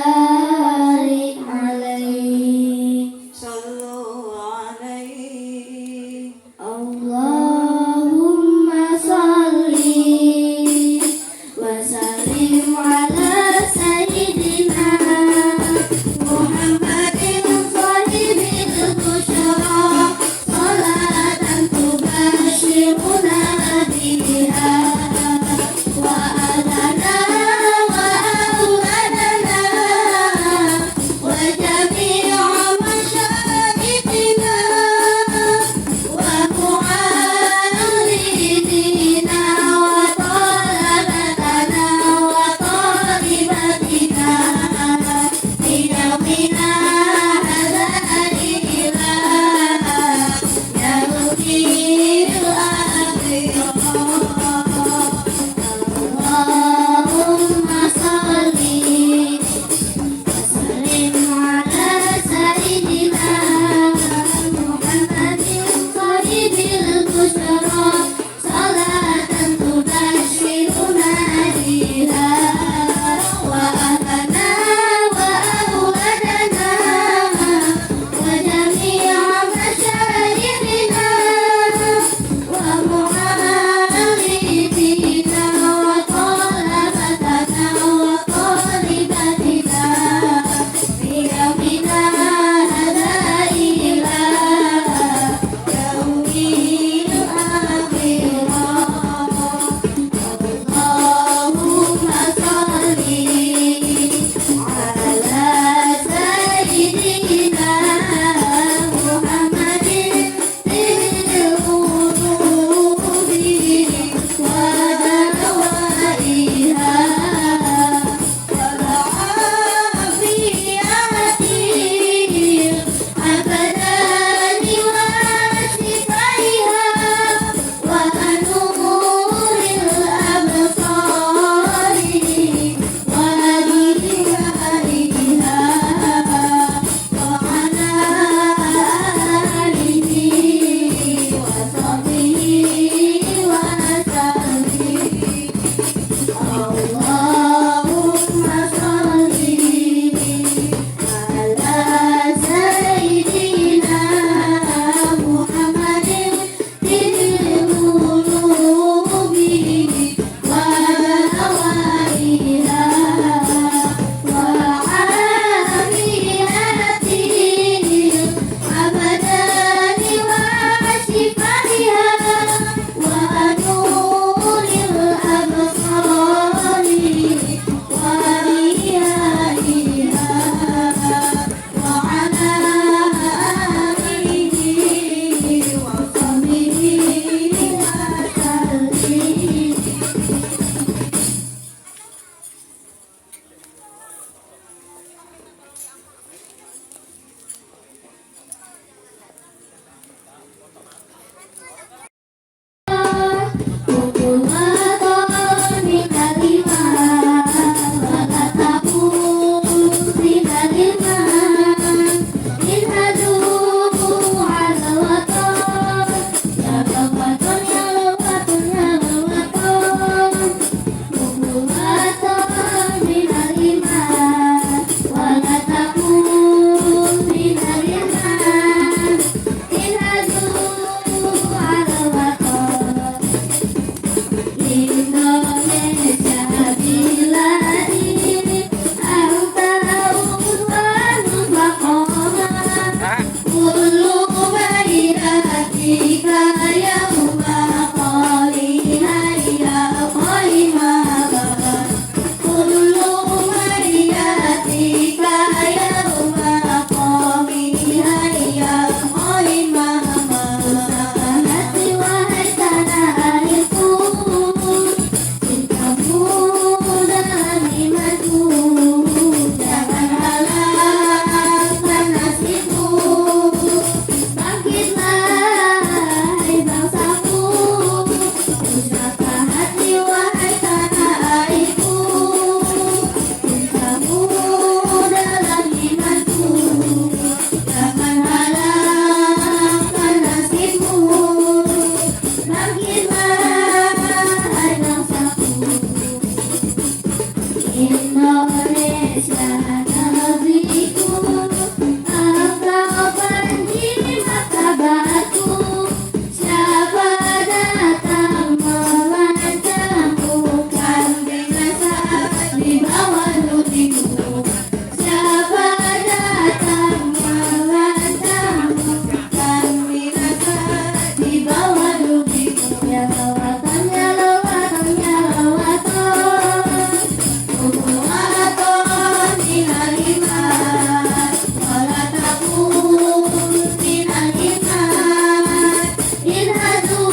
وبارك عليه صلوا عليه اللهم صل وسلم على سيدنا محمد صاحب البشرى صلاة تبشرنا بها وأهلنا Indonesia negeriku, engkau banjiri martabatku. Siapa datang mengancamku, kan binasa di bawah nudiku. Siapa datang mengancamku, kan binasa di bawah nudiku. Ya lawatan, ya lawatan, ya lawatan, Umuaton minal iman, wala takun minal iman. Inhadu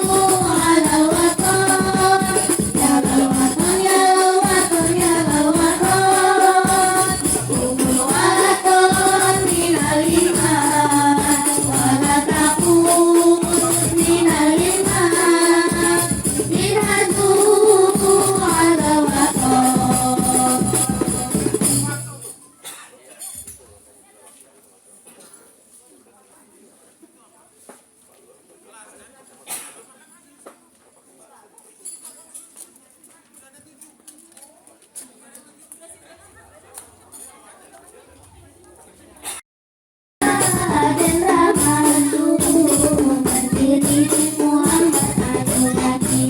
ala waton, ya lawatan, ya lawatan, ya lawatan. Umuaton minal iman, wala takun minal iman. Inhadu ala waton. Dan Ramadhan berdiri Muhammad Ayu Lagi,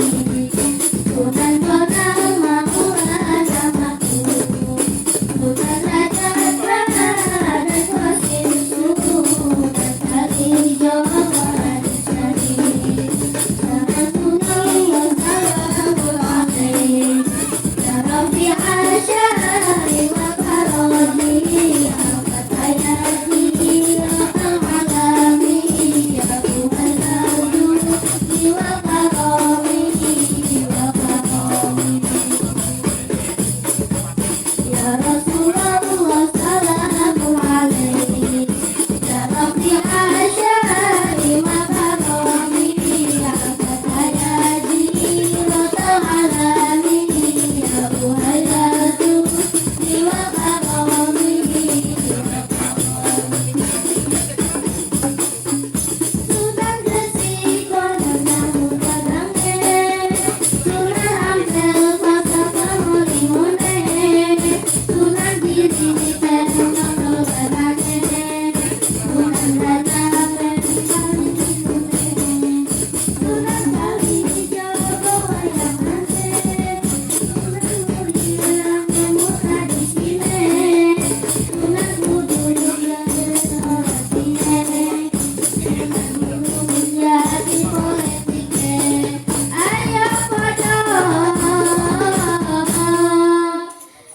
Sunan Bonang Maulan namaku, Sunan Raja dan Kosinsu, dan Kali Jawa Sari, Salatullah salamun alaih, ya Rabbi asyari wa karodi, angkat ayati Ya Rasulullah salamun alaihi, ya Rabbi asyari makarami, angkat ayati wa ta'alami, ya uhayatu wa karami. Sunan Gresik konon namu kadange, Sunan Ampel masa kamulimune, Sunan Giri penuh nongol banane, Sunan Rata penuh kalimune, Sunan Kalijogo wayang ante, Sunan Mulyang muka di sini, Sunan Kudus yang seorang jadi politiknya, ayo pada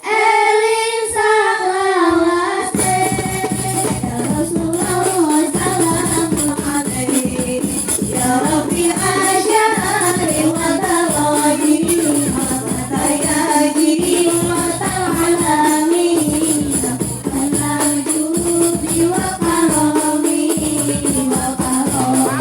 eling salawase, ya Rasulullah salamun alaihi, ya Rabbi asyari wa tarodi, angkat ayati wa ta'alami, dalam judi wa karami, wa karami.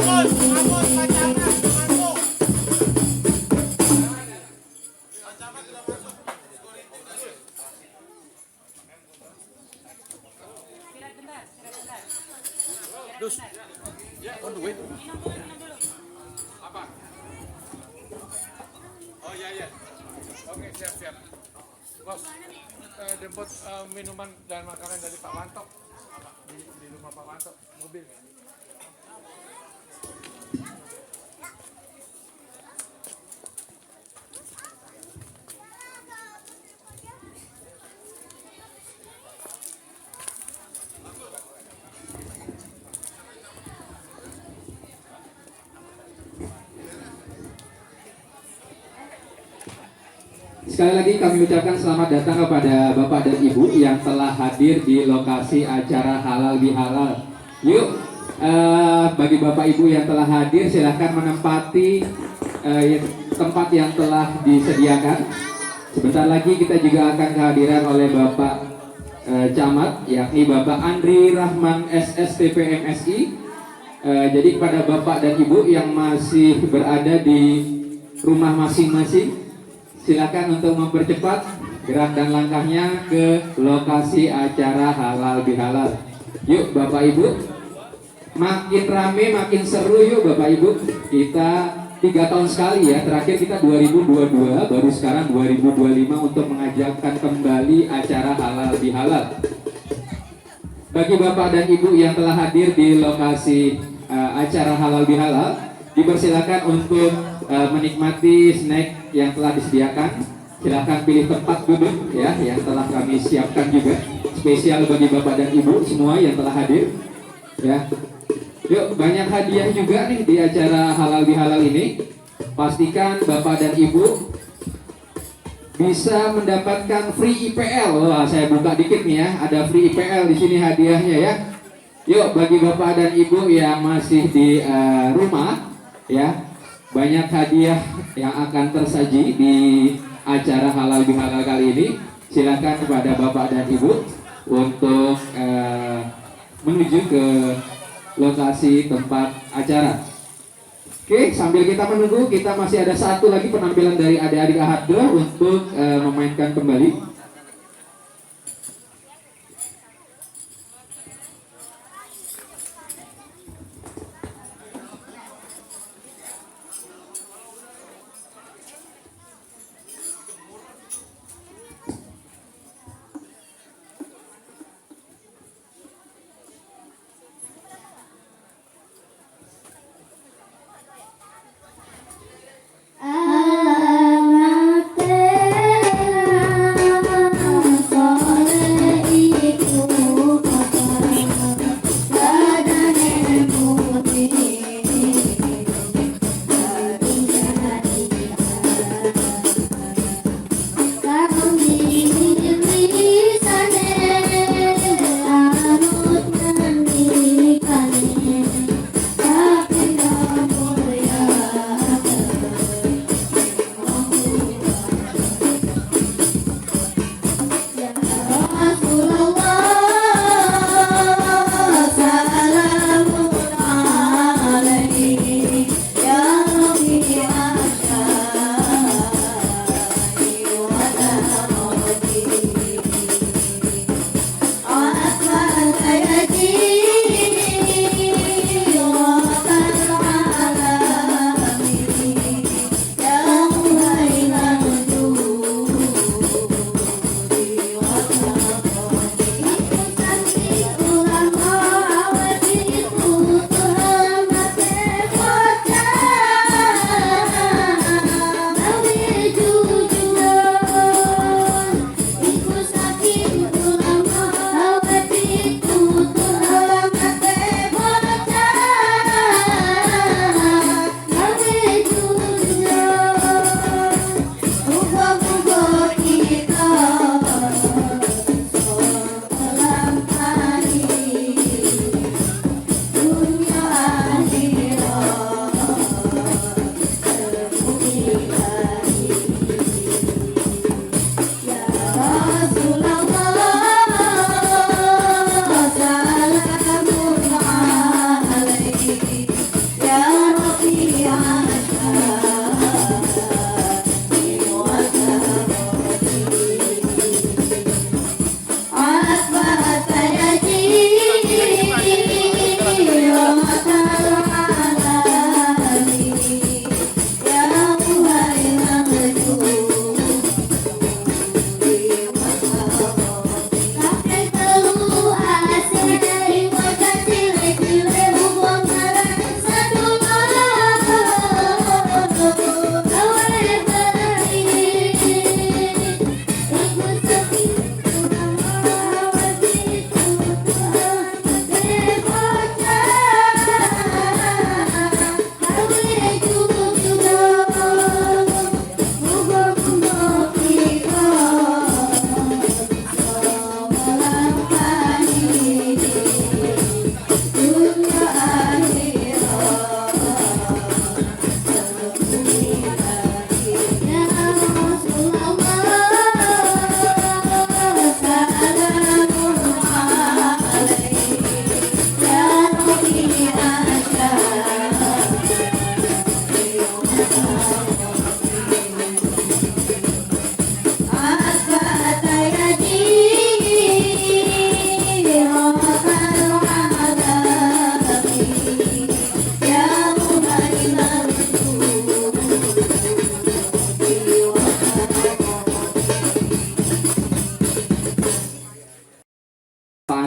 Oh iya. Oke, siap. Bos, jemput minuman dan makanan dari Pak Wanto di rumah Pak Wanto, mobil. Sekali lagi kami ucapkan selamat datang kepada Bapak dan Ibu yang telah hadir di lokasi acara Halal Bihalal. Yuk, bagi Bapak Ibu yang telah hadir silahkan menempati tempat yang telah disediakan. Sebentar lagi kita juga akan kehadiran oleh Bapak Camat, yakni Bapak Andri Rahman SSTP MSI. Jadi kepada Bapak dan Ibu yang masih berada di rumah masing-masing, silakan untuk mempercepat gerak dan langkahnya ke lokasi acara Halal Bihalal. Yuk Bapak Ibu, makin rame makin seru, yuk Bapak Ibu, kita 3 tahun sekali ya. Terakhir kita 2022, baru sekarang 2025 untuk mengajakkan kembali acara halal bihalal. Bagi Bapak dan Ibu yang telah hadir di lokasi acara halal bihalal, dipersilakan untuk menikmati snack yang telah disediakan. Silakan pilih tempat duduk ya, yang telah kami siapkan juga spesial bagi Bapak dan Ibu semua yang telah hadir ya. Yuk, banyak hadiah juga nih di acara halal bihalal ini. Pastikan Bapak dan Ibu bisa mendapatkan free IPL. Wah, saya buka dikit nih ya, ada free IPL di sini hadiahnya ya. Yuk, bagi Bapak dan Ibu yang masih di rumah ya, banyak hadiah yang akan tersaji di acara halal bihalal kali ini. Silakan kepada Bapak dan Ibu untuk menuju ke lokasi tempat acara. Oke, sambil kita menunggu, kita masih ada satu lagi penampilan dari adik-adik Ahaddo untuk memainkan kembali. Amat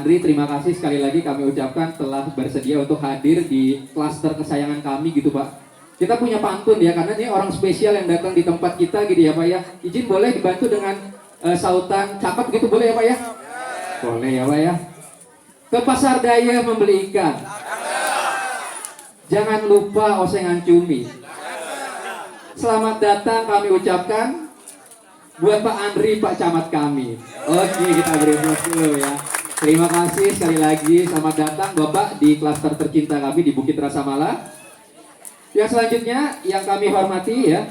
Andri, terima kasih sekali lagi kami ucapkan telah bersedia untuk hadir di klaster kesayangan kami gitu Pak. Kita punya pantun ya, karena ini orang spesial yang datang di tempat kita gitu ya Pak ya. Izin boleh dibantu dengan sautan cakep gitu boleh ya Pak ya? Boleh ya Pak ya. Ke pasar daya membeli ikan. Jangan lupa osengan cumi. Selamat datang kami ucapkan buat Pak Andri, Pak Camat kami. Oke, kita beri aplaus dulu ya. Terima kasih sekali lagi. Selamat datang Bapak di klaster tercinta kami di Bukit Rasa Mala. Yang selanjutnya yang kami hormati ya,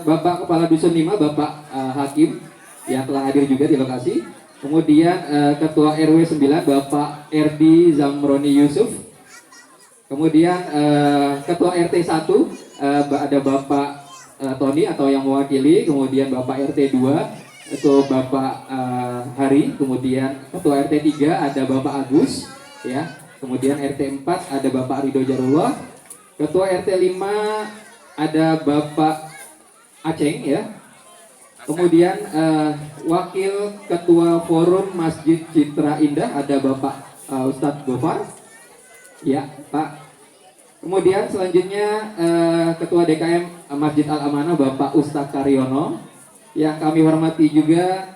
Bapak Kepala Dusun 5, Bapak Hakim yang telah hadir juga di lokasi. Kemudian Ketua RW 9 Bapak Erdi Zamroni Yusuf. Kemudian Ketua RT 1 ada Bapak Tony atau yang mewakili. Kemudian Bapak RT 2 itu Bapak Hari. Kemudian Ketua RT 3 ada Bapak Agus ya. Kemudian RT 4 ada Bapak Ridho Jarullah. Ketua RT 5 ada Bapak Aceng ya. Kemudian Wakil Ketua Forum Masjid Citra Indah ada Bapak Ustadz Gofar. Ya, Pak. Kemudian selanjutnya Ketua DKM Masjid Al-Amanah Bapak Ustadz Karyono. Yang kami hormati juga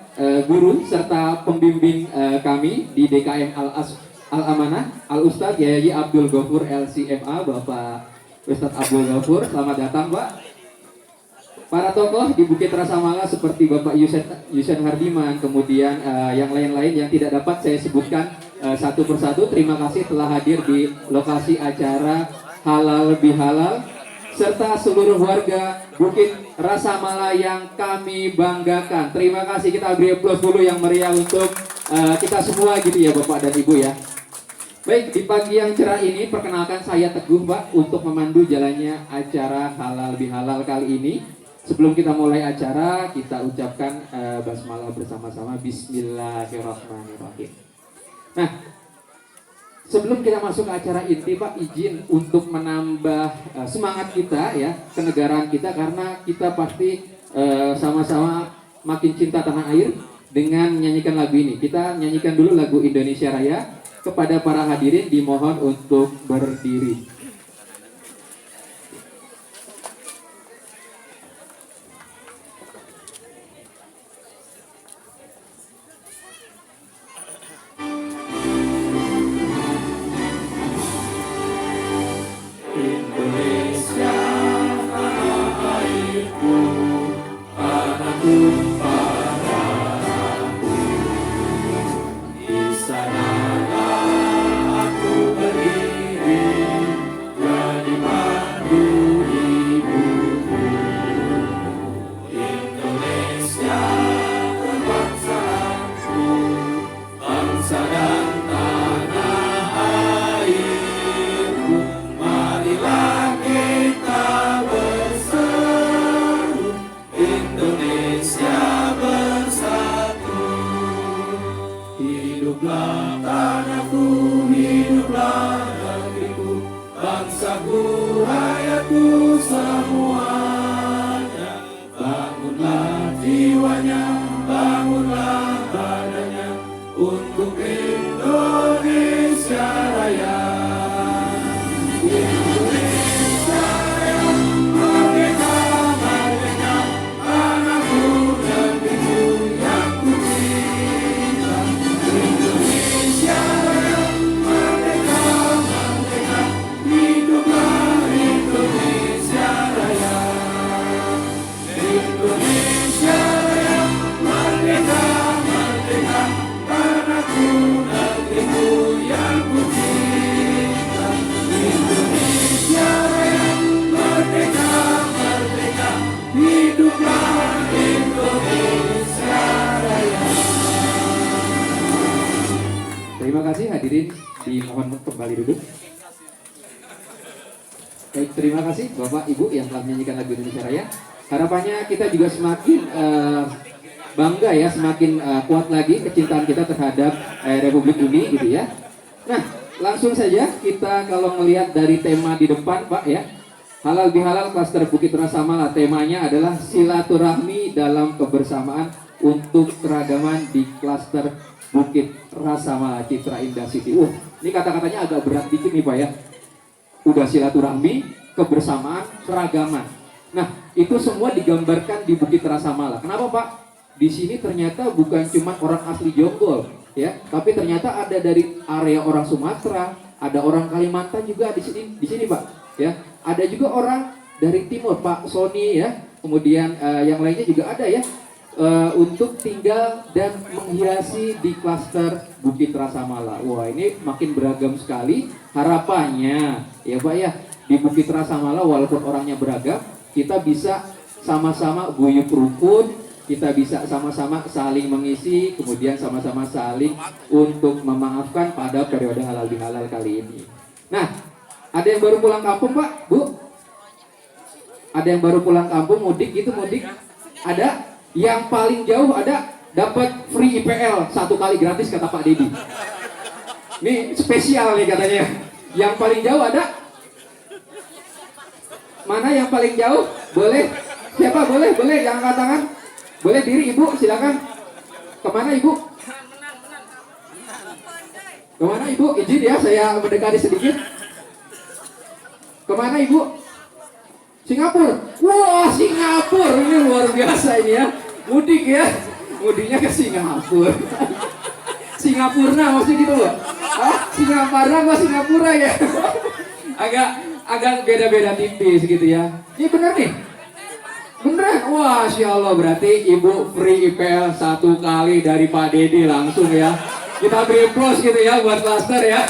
guru serta pembimbing kami di DKM Al-Amanah Al-Ustadz Yayi Abdul Ghafur LCMA Bapak Ustadz Abdul Ghafur. Selamat datang Pak. Para tokoh di Bukit Rasa Mala seperti Bapak Yusen Hardiman, kemudian yang lain-lain yang tidak dapat saya sebutkan satu persatu. Terima kasih telah hadir di lokasi acara Halal Bihalal serta seluruh warga Bukit Rasa Mala yang kami banggakan. Terima kasih, kita beri aplaus dulu yang meriah untuk kita semua gitu ya Bapak dan Ibu ya. Baik, di pagi yang cerah ini perkenalkan saya Teguh Pak untuk memandu jalannya acara Halal Bihalal kali ini. Sebelum kita mulai acara, kita ucapkan basmalah bersama-sama. Bismillahirrahmanirrahim. Nah, sebelum kita masuk ke acara inti, Pak, izin untuk menambah semangat kita ya, kenegaraan kita, karena kita pasti sama-sama makin cinta tanah air dengan menyanyikan lagu ini. Kita nyanyikan dulu lagu Indonesia Raya. Kepada para hadirin dimohon untuk berdiri. Hiduplah tanahku, hiduplah negeriku, bangsaku, rakyatku semuanya. Bangunlah jiwanya, bangunlah badannya untuk Indonesia Raya. Indonesia Raya, merdeka, merdeka, tanahku, negeriku yang ku cinta. Indonesia Raya, merdeka, merdeka, hiduplah Indonesia Raya. Indonesia Raya, merdeka, merdeka, tanahku, negeriku yang ku cinta. Indonesia Raya, merdeka, merdeka, hiduplah Indonesia Raya. Terima kasih hadirin, dimohon kembali duduk. Baik, terima kasih Bapak Ibu yang telah menyanyikan lagu Indonesia Raya. Harapannya kita juga semakin bangga ya, semakin kuat lagi kecintaan kita terhadap Republik ini gitu ya. Nah, langsung saja kita kalau melihat dari tema di depan Pak ya, Halal Bihalal Klaster Bukit Rasa Mala, temanya adalah silaturahmi dalam kebersamaan untuk keragaman di klaster Bukit Rasa Mala Citra Indah City. Ini kata-katanya agak berat dikit nih Pak ya. Udah silaturahmi, kebersamaan, keragaman. Nah, itu semua digambarkan di Bukit Rasa Mala. Kenapa Pak? Di sini ternyata bukan cuma orang asli Jonggol, ya, tapi ternyata ada dari area orang Sumatera, ada orang Kalimantan juga di sini Pak, ya. Ada juga orang dari timur, Pak Sony ya. Kemudian yang lainnya juga ada ya. Untuk tinggal dan menghiasi di klaster Bukit Rasa Mala. Wah, ini makin beragam sekali. Harapannya ya Pak ya, di Bukit Rasa Mala walaupun orangnya beragam, kita bisa sama-sama guyup rukun, kita bisa sama-sama saling mengisi, kemudian sama-sama saling untuk memaafkan pada periode halal bihalal kali ini. Nah, ada yang baru pulang kampung Pak, Bu? Ada yang baru pulang kampung, mudik gitu, mudik? Ada? Yang paling jauh ada dapat free IPL 1 kali gratis kata Pak Dedi. Ini spesial nih katanya. Yang paling jauh ada? Mana yang paling jauh? Boleh? Siapa? Boleh? Boleh? Yang angkat tangan? Boleh diri Ibu? Silakan. Kemana Ibu? Kemana Ibu? Izin ya, saya mendekati sedikit. Kemana Ibu? Singapura. Wah, Singapura ini luar biasa ini ya. Mudik ya. Mudiknya ke Singapura. Singapura maksudnya gitu loh. Singapura apa Singapura ya? agak beda-beda tipis gitu ya. Ini bener nih. Beneran. Wah, Masya Allah, berarti Ibu free IPL 1 kali dari Pak Dedi langsung ya. Kita beri plus gitu ya buat klaster ya.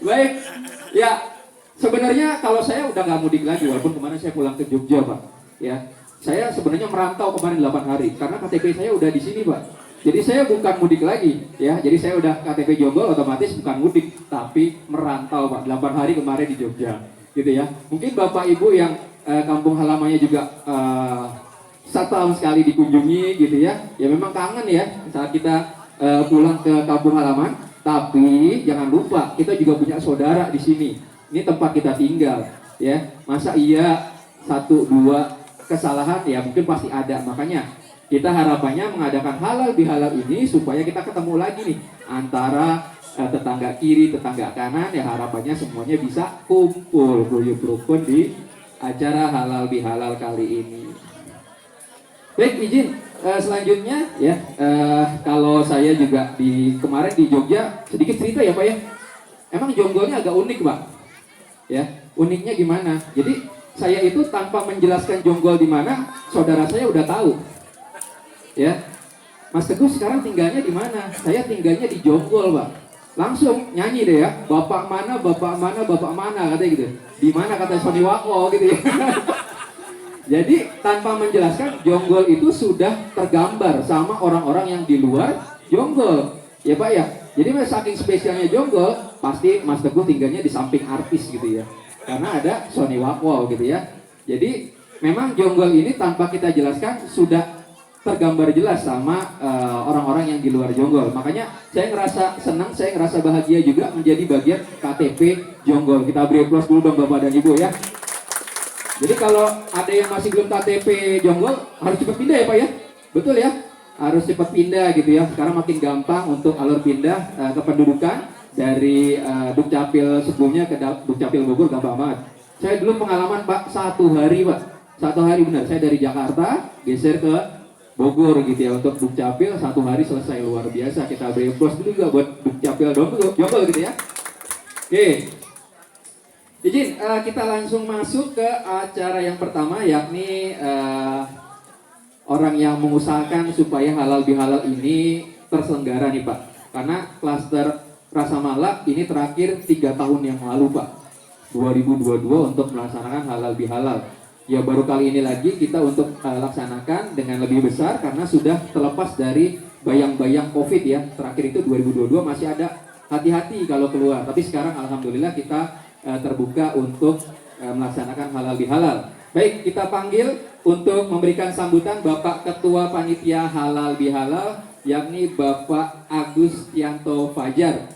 Baik. Ya, sebenarnya kalau saya udah nggak mudik lagi, walaupun kemarin saya pulang ke Jogja Pak. Ya, saya sebenarnya merantau kemarin 8 hari karena KTP saya udah di sini Pak. Jadi saya bukan mudik lagi, ya. Jadi saya udah KTP Jonggol, otomatis bukan mudik, tapi merantau Pak. 8 hari kemarin di Jogja, gitu ya. Mungkin Bapak Ibu yang kampung halamannya juga 1 tahun sekali dikunjungi, gitu ya. Ya memang kangen ya saat kita pulang ke kampung halaman. Tapi jangan lupa kita juga punya saudara di sini. Ini tempat kita tinggal, ya. Masa iya 1, 2 kesalahan ya mungkin pasti ada. Makanya kita harapannya mengadakan halal bihalal ini supaya kita ketemu lagi nih antara tetangga kiri, tetangga kanan. Ya harapannya semuanya bisa kumpul guyup rukun di acara halal bihalal kali ini. Baik, izin selanjutnya ya, kalau saya juga kemarin di Jogja sedikit cerita ya Pak ya. Emang Jonggolnya agak unik Pak. Ya, uniknya gimana? Jadi saya itu tanpa menjelaskan Jonggol di mana, saudara saya udah tahu. Ya, Mas Teguh sekarang tinggalnya di mana? Saya tinggalnya di Jonggol Pak. Langsung nyanyi deh ya, bapak mana, bapak mana, bapak mana katanya gitu. Di mana kata Sony Wako gitu ya. Jadi tanpa menjelaskan, Jonggol itu sudah tergambar sama orang-orang yang di luar Jonggol. Ya Pak ya. Jadi saking spesialnya Jonggol, pasti Mas Teguh tinggalnya di samping artis gitu ya. Karena ada Sony Wako gitu ya. Jadi memang Jonggol ini tanpa kita jelaskan sudah tergambar jelas sama orang-orang yang di luar Jonggol. Makanya saya ngerasa senang, saya ngerasa bahagia juga menjadi bagian KTP Jonggol. Kita beri aplaus dulu dong Bapak dan Ibu ya. Jadi kalau ada yang masih belum KTP Jonggol, harus cepat pindah ya Pak ya. Betul ya? Harus cepat pindah gitu ya. Sekarang makin gampang untuk alur pindah kependudukan dari Dukcapil sebelumnya ke Dukcapil Bogor, gampang banget. Saya dulu pengalaman Pak 1 hari Pak. 1 hari benar, saya dari Jakarta geser ke Bogor gitu ya untuk Dukcapil 1 hari selesai, luar biasa. Kita beri aplaus dulu juga buat Dukcapil Jonggol gitu ya. Oke. Izin kita langsung masuk ke acara yang pertama, yakni orang yang mengusahakan supaya halal bihalal ini terselenggara nih Pak. Karena klaster Rasa Mala ini terakhir 3 tahun yang lalu Pak, 2022 untuk melaksanakan halal bihalal. Ya baru kali ini lagi kita untuk laksanakan dengan lebih besar karena sudah terlepas dari bayang-bayang COVID ya. Terakhir itu 2022 masih ada hati-hati kalau keluar. Tapi sekarang alhamdulillah kita terbuka untuk melaksanakan halal bihalal. Baik, kita panggil untuk memberikan sambutan Bapak Ketua Panitia Halal Bihalal, yakni Bapak Agustianto Fajar.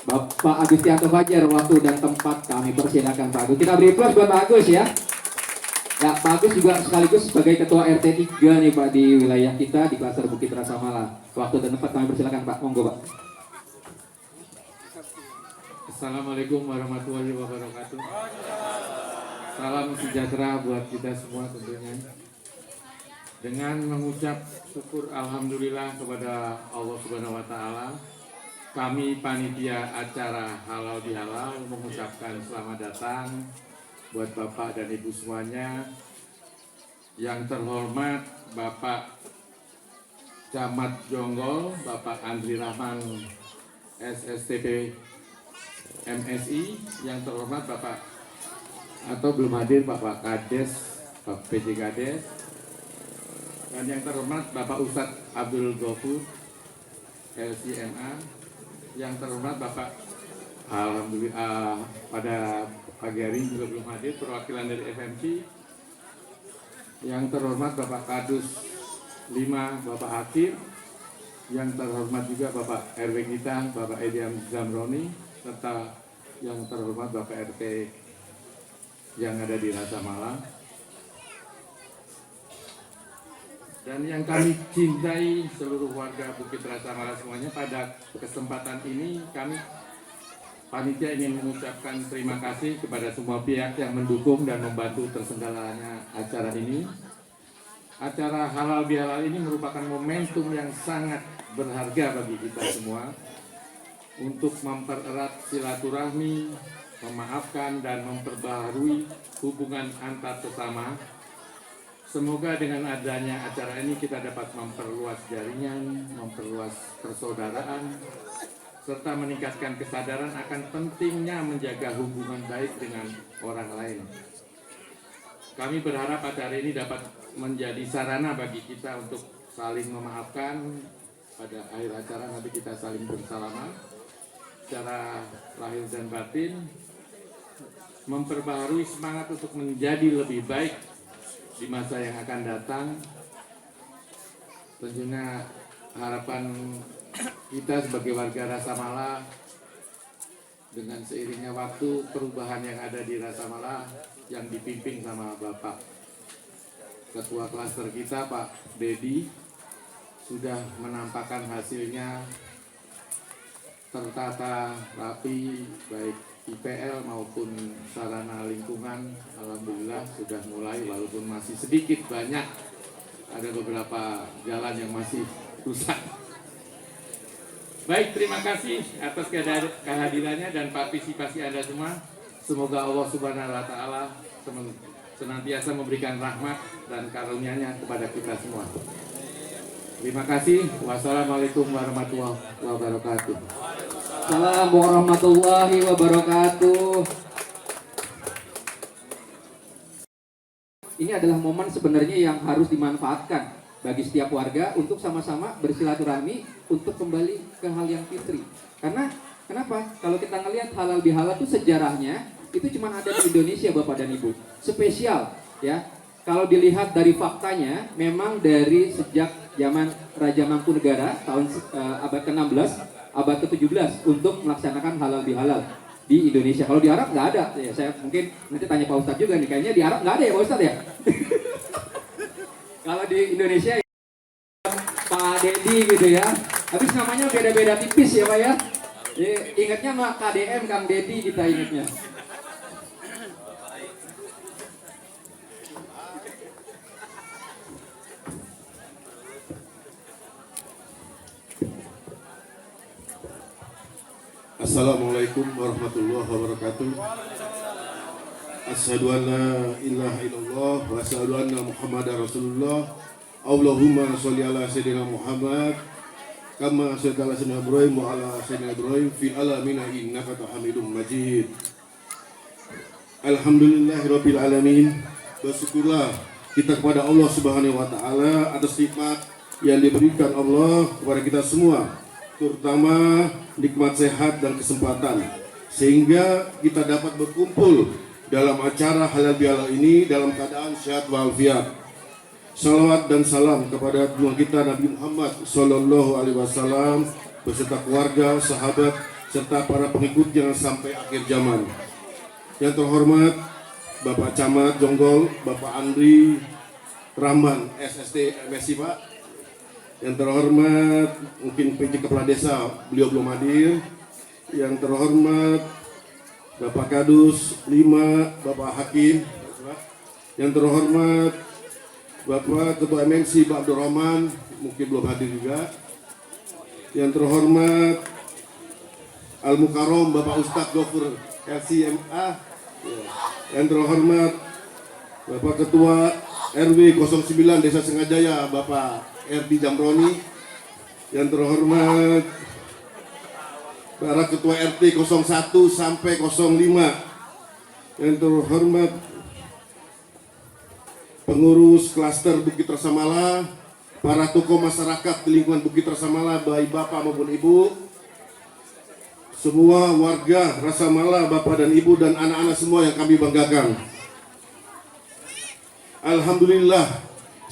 Bapak Agustianto Fajar, waktu dan tempat kami persilakan Pak Agus. Kita beri aplaus buat Pak Agus ya. Ya, Pak Agus juga sekaligus sebagai Ketua RT 3 nih Pak di wilayah kita di klaster Bukit Rasa Mala. Waktu dan tempat kami persilakan Pak, monggo Pak. Assalamualaikum warahmatullahi wabarakatuh. Salam sejahtera buat kita semua tentunya. Dengan mengucap syukur alhamdulillah kepada Allah Subhanahu wa taala, kami panitia acara Halal Bihalal mengucapkan selamat datang buat Bapak dan Ibu semuanya. Yang terhormat Bapak Camat Jonggol, Bapak Andri Rahman SSTP MSI, yang terhormat Bapak atau belum hadir Bapak Kades, Bapak PJ Kades, dan yang terhormat Bapak Ustadz Abdul Ghafur LCMA, yang terhormat Bapak alhamdulillah pada pagi hari juga belum hadir perwakilan dari FMC, yang terhormat Bapak Kadus 5 Bapak Hakim, yang terhormat juga Bapak RW kita Bapak Ediam Zamroni, serta yang terhormat Bapak RT yang ada di Rasa Mala. Dan yang kami cintai seluruh warga Bukit Rasa Mala semuanya, pada kesempatan ini kami panitia ingin mengucapkan terima kasih kepada semua pihak yang mendukung dan membantu terselenggaranya acara ini. Acara Halal Bihalal ini merupakan momentum yang sangat berharga bagi kita semua untuk mempererat silaturahmi, memaafkan dan memperbaharui hubungan antar sesama. Semoga dengan adanya acara ini kita dapat memperluas jaringan, memperluas persaudaraan, serta meningkatkan kesadaran akan pentingnya menjaga hubungan baik dengan orang lain. Kami berharap acara ini dapat menjadi sarana bagi kita untuk saling memaafkan. Pada akhir acara nanti kita saling bersalaman secara lahir dan batin, memperbaharui semangat untuk menjadi lebih baik di masa yang akan datang. Tentunya harapan kita sebagai warga Rasa Mala, dengan seiringnya waktu perubahan yang ada di Rasa Mala yang dipimpin sama Bapak Ketua Klaster kita Pak Dedi sudah menampakkan hasilnya tertata rapi, baik IPL maupun sarana lingkungan. Alhamdulillah sudah mulai, walaupun masih sedikit banyak, ada beberapa jalan yang masih rusak. Baik, terima kasih atas kehadirannya dan partisipasi Anda semua. Semoga Allah Subhanahu wa taala senantiasa memberikan rahmat dan karunia-Nya kepada kita semua. Terima kasih. Wassalamualaikum warahmatullahi wabarakatuh. Assalamualaikum warahmatullahi wabarakatuh. Ini adalah momen sebenarnya yang harus dimanfaatkan bagi setiap warga untuk sama-sama bersilaturahmi untuk kembali ke hal yang fitri. Karena kenapa? Kalau kita ngelihat halal bihalal itu sejarahnya itu cuma ada di Indonesia Bapak dan Ibu. Spesial ya. Kalau dilihat dari faktanya memang dari sejak zaman Raja Mangkunegara tahun abad ke-16, abad ke-17 untuk melaksanakan halal bihalal di Indonesia. Kalau di Arab nggak ada. Ya, saya mungkin nanti tanya Pak Ustadz juga nih. Kayaknya di Arab nggak ada ya Pak Ustadz ya? Kalau di Indonesia ya, Pak Dedi gitu ya. Habis namanya beda-beda tipis ya Pak ya. Ingatnya mah KDM Kang Dedi kita ingatnya. Assalamualaikum warahmatullahi wabarakatuh. Asyhadu an la ilaha illallah wa asyhadu anna Muhammadar Rasulullah. Allahumma sholli ala sayyidina Muhammad kama shallaita ala sayyidina Ibrahim wa ala sayyidina Ibrahim fil alamin innaka Hamidum Majid. Alhamdulillahirabbil alamin. Bersyukurlah kita kepada Allah Subhanahu wa taala atas nikmat yang diberikan Allah kepada kita semua, terutama nikmat sehat dan kesempatan, sehingga kita dapat berkumpul dalam acara halal bihalal ini dalam keadaan sehat walafiat. Salawat dan salam kepada Tuhan kita Nabi Muhammad Sallallahu Alaihi Wasallam beserta keluarga, sahabat, serta para pengikutnya sampai akhir zaman. Yang terhormat Bapak Camat Jonggol, Bapak Andri Rahman, SST MSI Pak. Yang terhormat mungkin PJ Kepala Desa, beliau belum hadir. Yang terhormat Bapak Kadus 5, Bapak Hakim. Yang terhormat Bapak Ketua MNC Pak Abdurrahman, mungkin belum hadir juga. Yang terhormat Al-Mukarrom Bapak Ustadz Gofur LCMA. Yang terhormat Bapak Ketua RW 09 Desa Sengajaya Bapak RD Jamroni. Yang terhormat para Ketua RT 01 sampai 05. Yang terhormat pengurus klaster Bukit Rasa Mala, para tokoh masyarakat di lingkungan Bukit Rasa Mala, baik bapak maupun ibu, semua warga Rasa Mala, bapak dan ibu dan anak-anak semua yang kami banggakan. Alhamdulillah,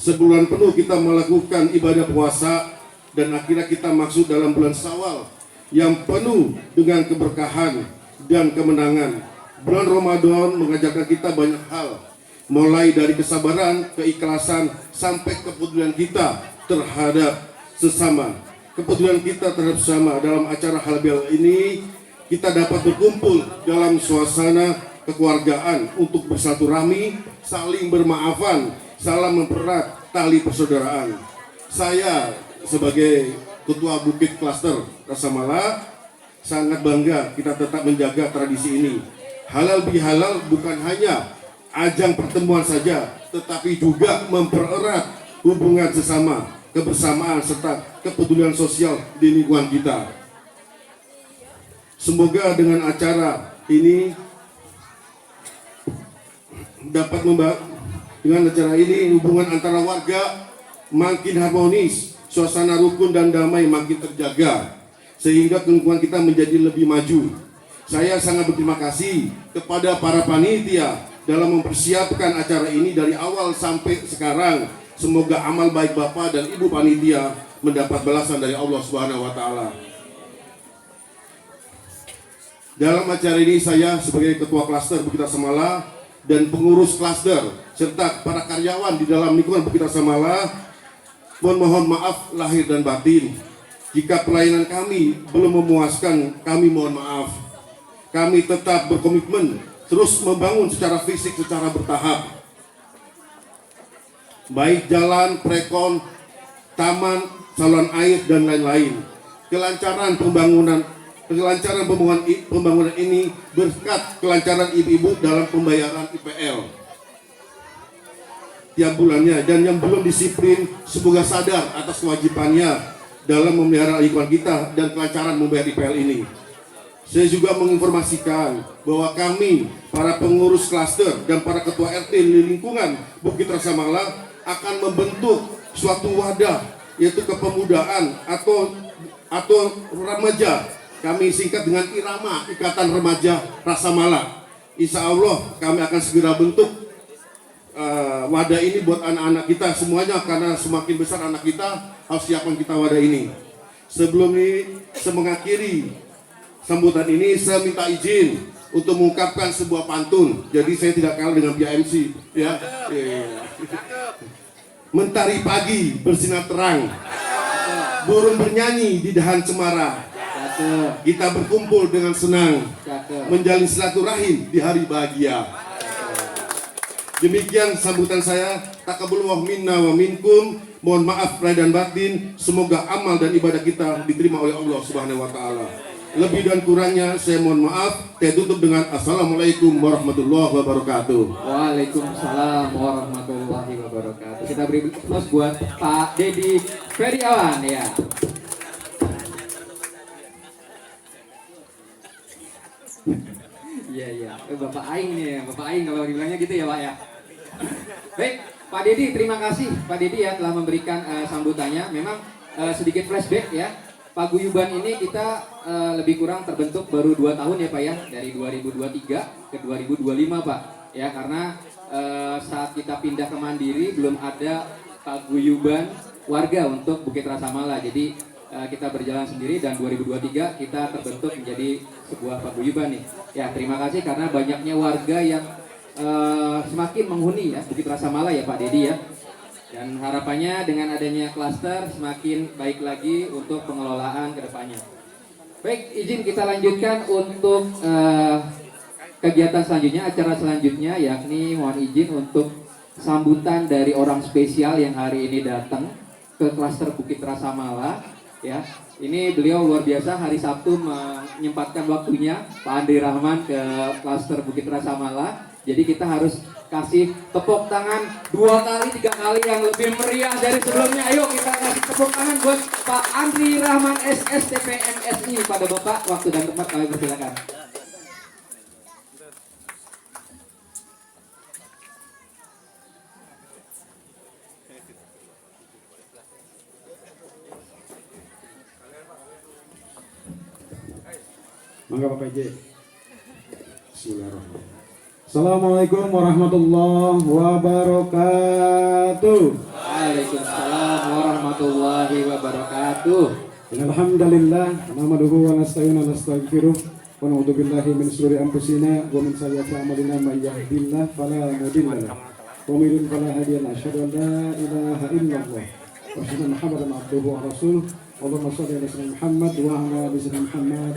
sebulan penuh kita melakukan ibadah puasa dan akhirnya kita masuk dalam bulan Syawal yang penuh dengan keberkahan dan kemenangan. Bulan Ramadan mengajarkan kita banyak hal, mulai dari kesabaran, keikhlasan, sampai kepedulian kita terhadap sesama. Kepedulian kita terhadap sesama dalam acara halal ini, kita dapat berkumpul dalam suasana kekeluargaan untuk bersilaturahmi, saling bermaafan, saling mempererat tali persaudaraan. Saya sebagai Ketua Bukit Klaster Rasa Mala sangat bangga kita tetap menjaga tradisi ini. Halal bihalal bukan hanya ajang pertemuan saja, tetapi juga mempererat hubungan sesama, kebersamaan serta kepedulian sosial di lingkungan kita. Semoga dengan acara ini dapat dengan acara ini hubungan antara warga makin harmonis, suasana rukun dan damai makin terjaga, sehingga lingkungan kita menjadi lebih maju. Saya sangat berterima kasih kepada para panitia dalam mempersiapkan acara ini dari awal sampai sekarang. Semoga amal baik Bapak dan Ibu panitia mendapat balasan dari Allah Subhanahu wa taala. Dalam acara ini saya sebagai Ketua Klaster Bukit Rasa Mala dan pengurus klaster serta para karyawan di dalam lingkungan Bukit Rasa Mala mohon maaf lahir dan batin. Jika pelayanan kami belum memuaskan, kami mohon maaf. Kami tetap berkomitmen terus membangun secara fisik secara bertahap, baik jalan, prekon, taman, saluran air dan lain-lain. Kelancaran pembangunan ini berkat kelancaran ibu-ibu dalam pembayaran IPL tiap bulannya, dan yang belum disiplin semoga sadar atas kewajibannya dalam memelihara lingkungan kita dan kelancaran membayar IPL ini. Saya juga menginformasikan bahwa kami, para pengurus klaster dan para ketua RT di lingkungan Bukit Rasa Mala akan membentuk suatu wadah, yaitu kepemudaan atau remaja. Kami singkat dengan Irama, Ikatan Remaja Rasa Mala. Insya Allah kami akan segera bentuk wadah ini buat anak-anak kita semuanya, karena semakin besar anak kita harus siapkan kita wadah ini. Sebelum ini saya mengakhiri sambutan ini, saya minta izin untuk mengungkapkan sebuah pantun. Jadi saya tidak kalah dengan BMC, ya. Mentari pagi bersinar terang, burung bernyanyi di dahan cemara. Kita berkumpul dengan senang, menjalin silaturahim di hari bahagia. Demikian sambutan saya. Taqabbalallahu minna wa minkum. Mohon maaf lahir dan batin. Semoga amal dan ibadah kita diterima oleh Allah Subhanahu wa taala. Lebih dan kurangnya saya mohon maaf. Saya tutup dengan assalamualaikum warahmatullahi wabarakatuh. Waalaikumsalam warahmatullahi wabarakatuh. Kita beri aplaus buat Pak Dedi Feriawan ya. Iya. Bapak Aing nih, Bapak Aing kalau dibilangnya gitu ya Pak ya. Baik, Pak Dedi, terima kasih Pak Dedi ya telah memberikan sambutannya. Memang sedikit flashback ya. Paguyuban ini kita lebih kurang terbentuk baru 2 tahun ya Pak ya, dari 2023 ke 2025 Pak. Ya, karena saat kita pindah ke Mandiri belum ada paguyuban warga untuk Bukit Rasa Mala. Jadi kita berjalan sendiri dan 2023 kita terbentuk menjadi sebuah paguyuban nih. Ya, terima kasih karena banyaknya warga yang semakin menghuni ya Bukit Rasa Mala ya Pak Dedi ya. Dan harapannya dengan adanya klaster semakin baik lagi untuk pengelolaan kedepannya. Baik, izin kita lanjutkan untuk kegiatan selanjutnya, acara selanjutnya, yakni mohon izin untuk sambutan dari orang spesial yang hari ini datang ke klaster Bukit Rasa Mala ya. Ini beliau luar biasa, hari Sabtu menyempatkan waktunya Pak Andri Rahman ke klaster Bukit Rasa Mala. Jadi kita harus kasih tepuk tangan 2 kali 3 kali yang lebih meriah dari sebelumnya. Ayo kita kasih tepuk tangan buat Pak Andri Rahman SSTP MSI. Pada Bapak, waktu dan tempat kami persilakan. Mangga Bapak PJ. Bismillahirrahmanirrahim. Assalamualaikum warahmatullahi wabarakatuh. Waalaikumsalam warahmatullahi wabarakatuh. Alhamdulillah, nahmaduhu wa nasta'inu wa nastaghfiruh wa na'udzu billahi min shururi anfusina wa min sayyiati a'malina may yahdihillahu fala mudilla lahu wa may yudlil fala hadiya lahu. Asyhadu an la ilaha illallah wa asyhadu anna Muhammadan abduhu wa rasuluh. Allahumma shalli ala sayyidina Muhammad wa ala ali sayyidina Muhammad.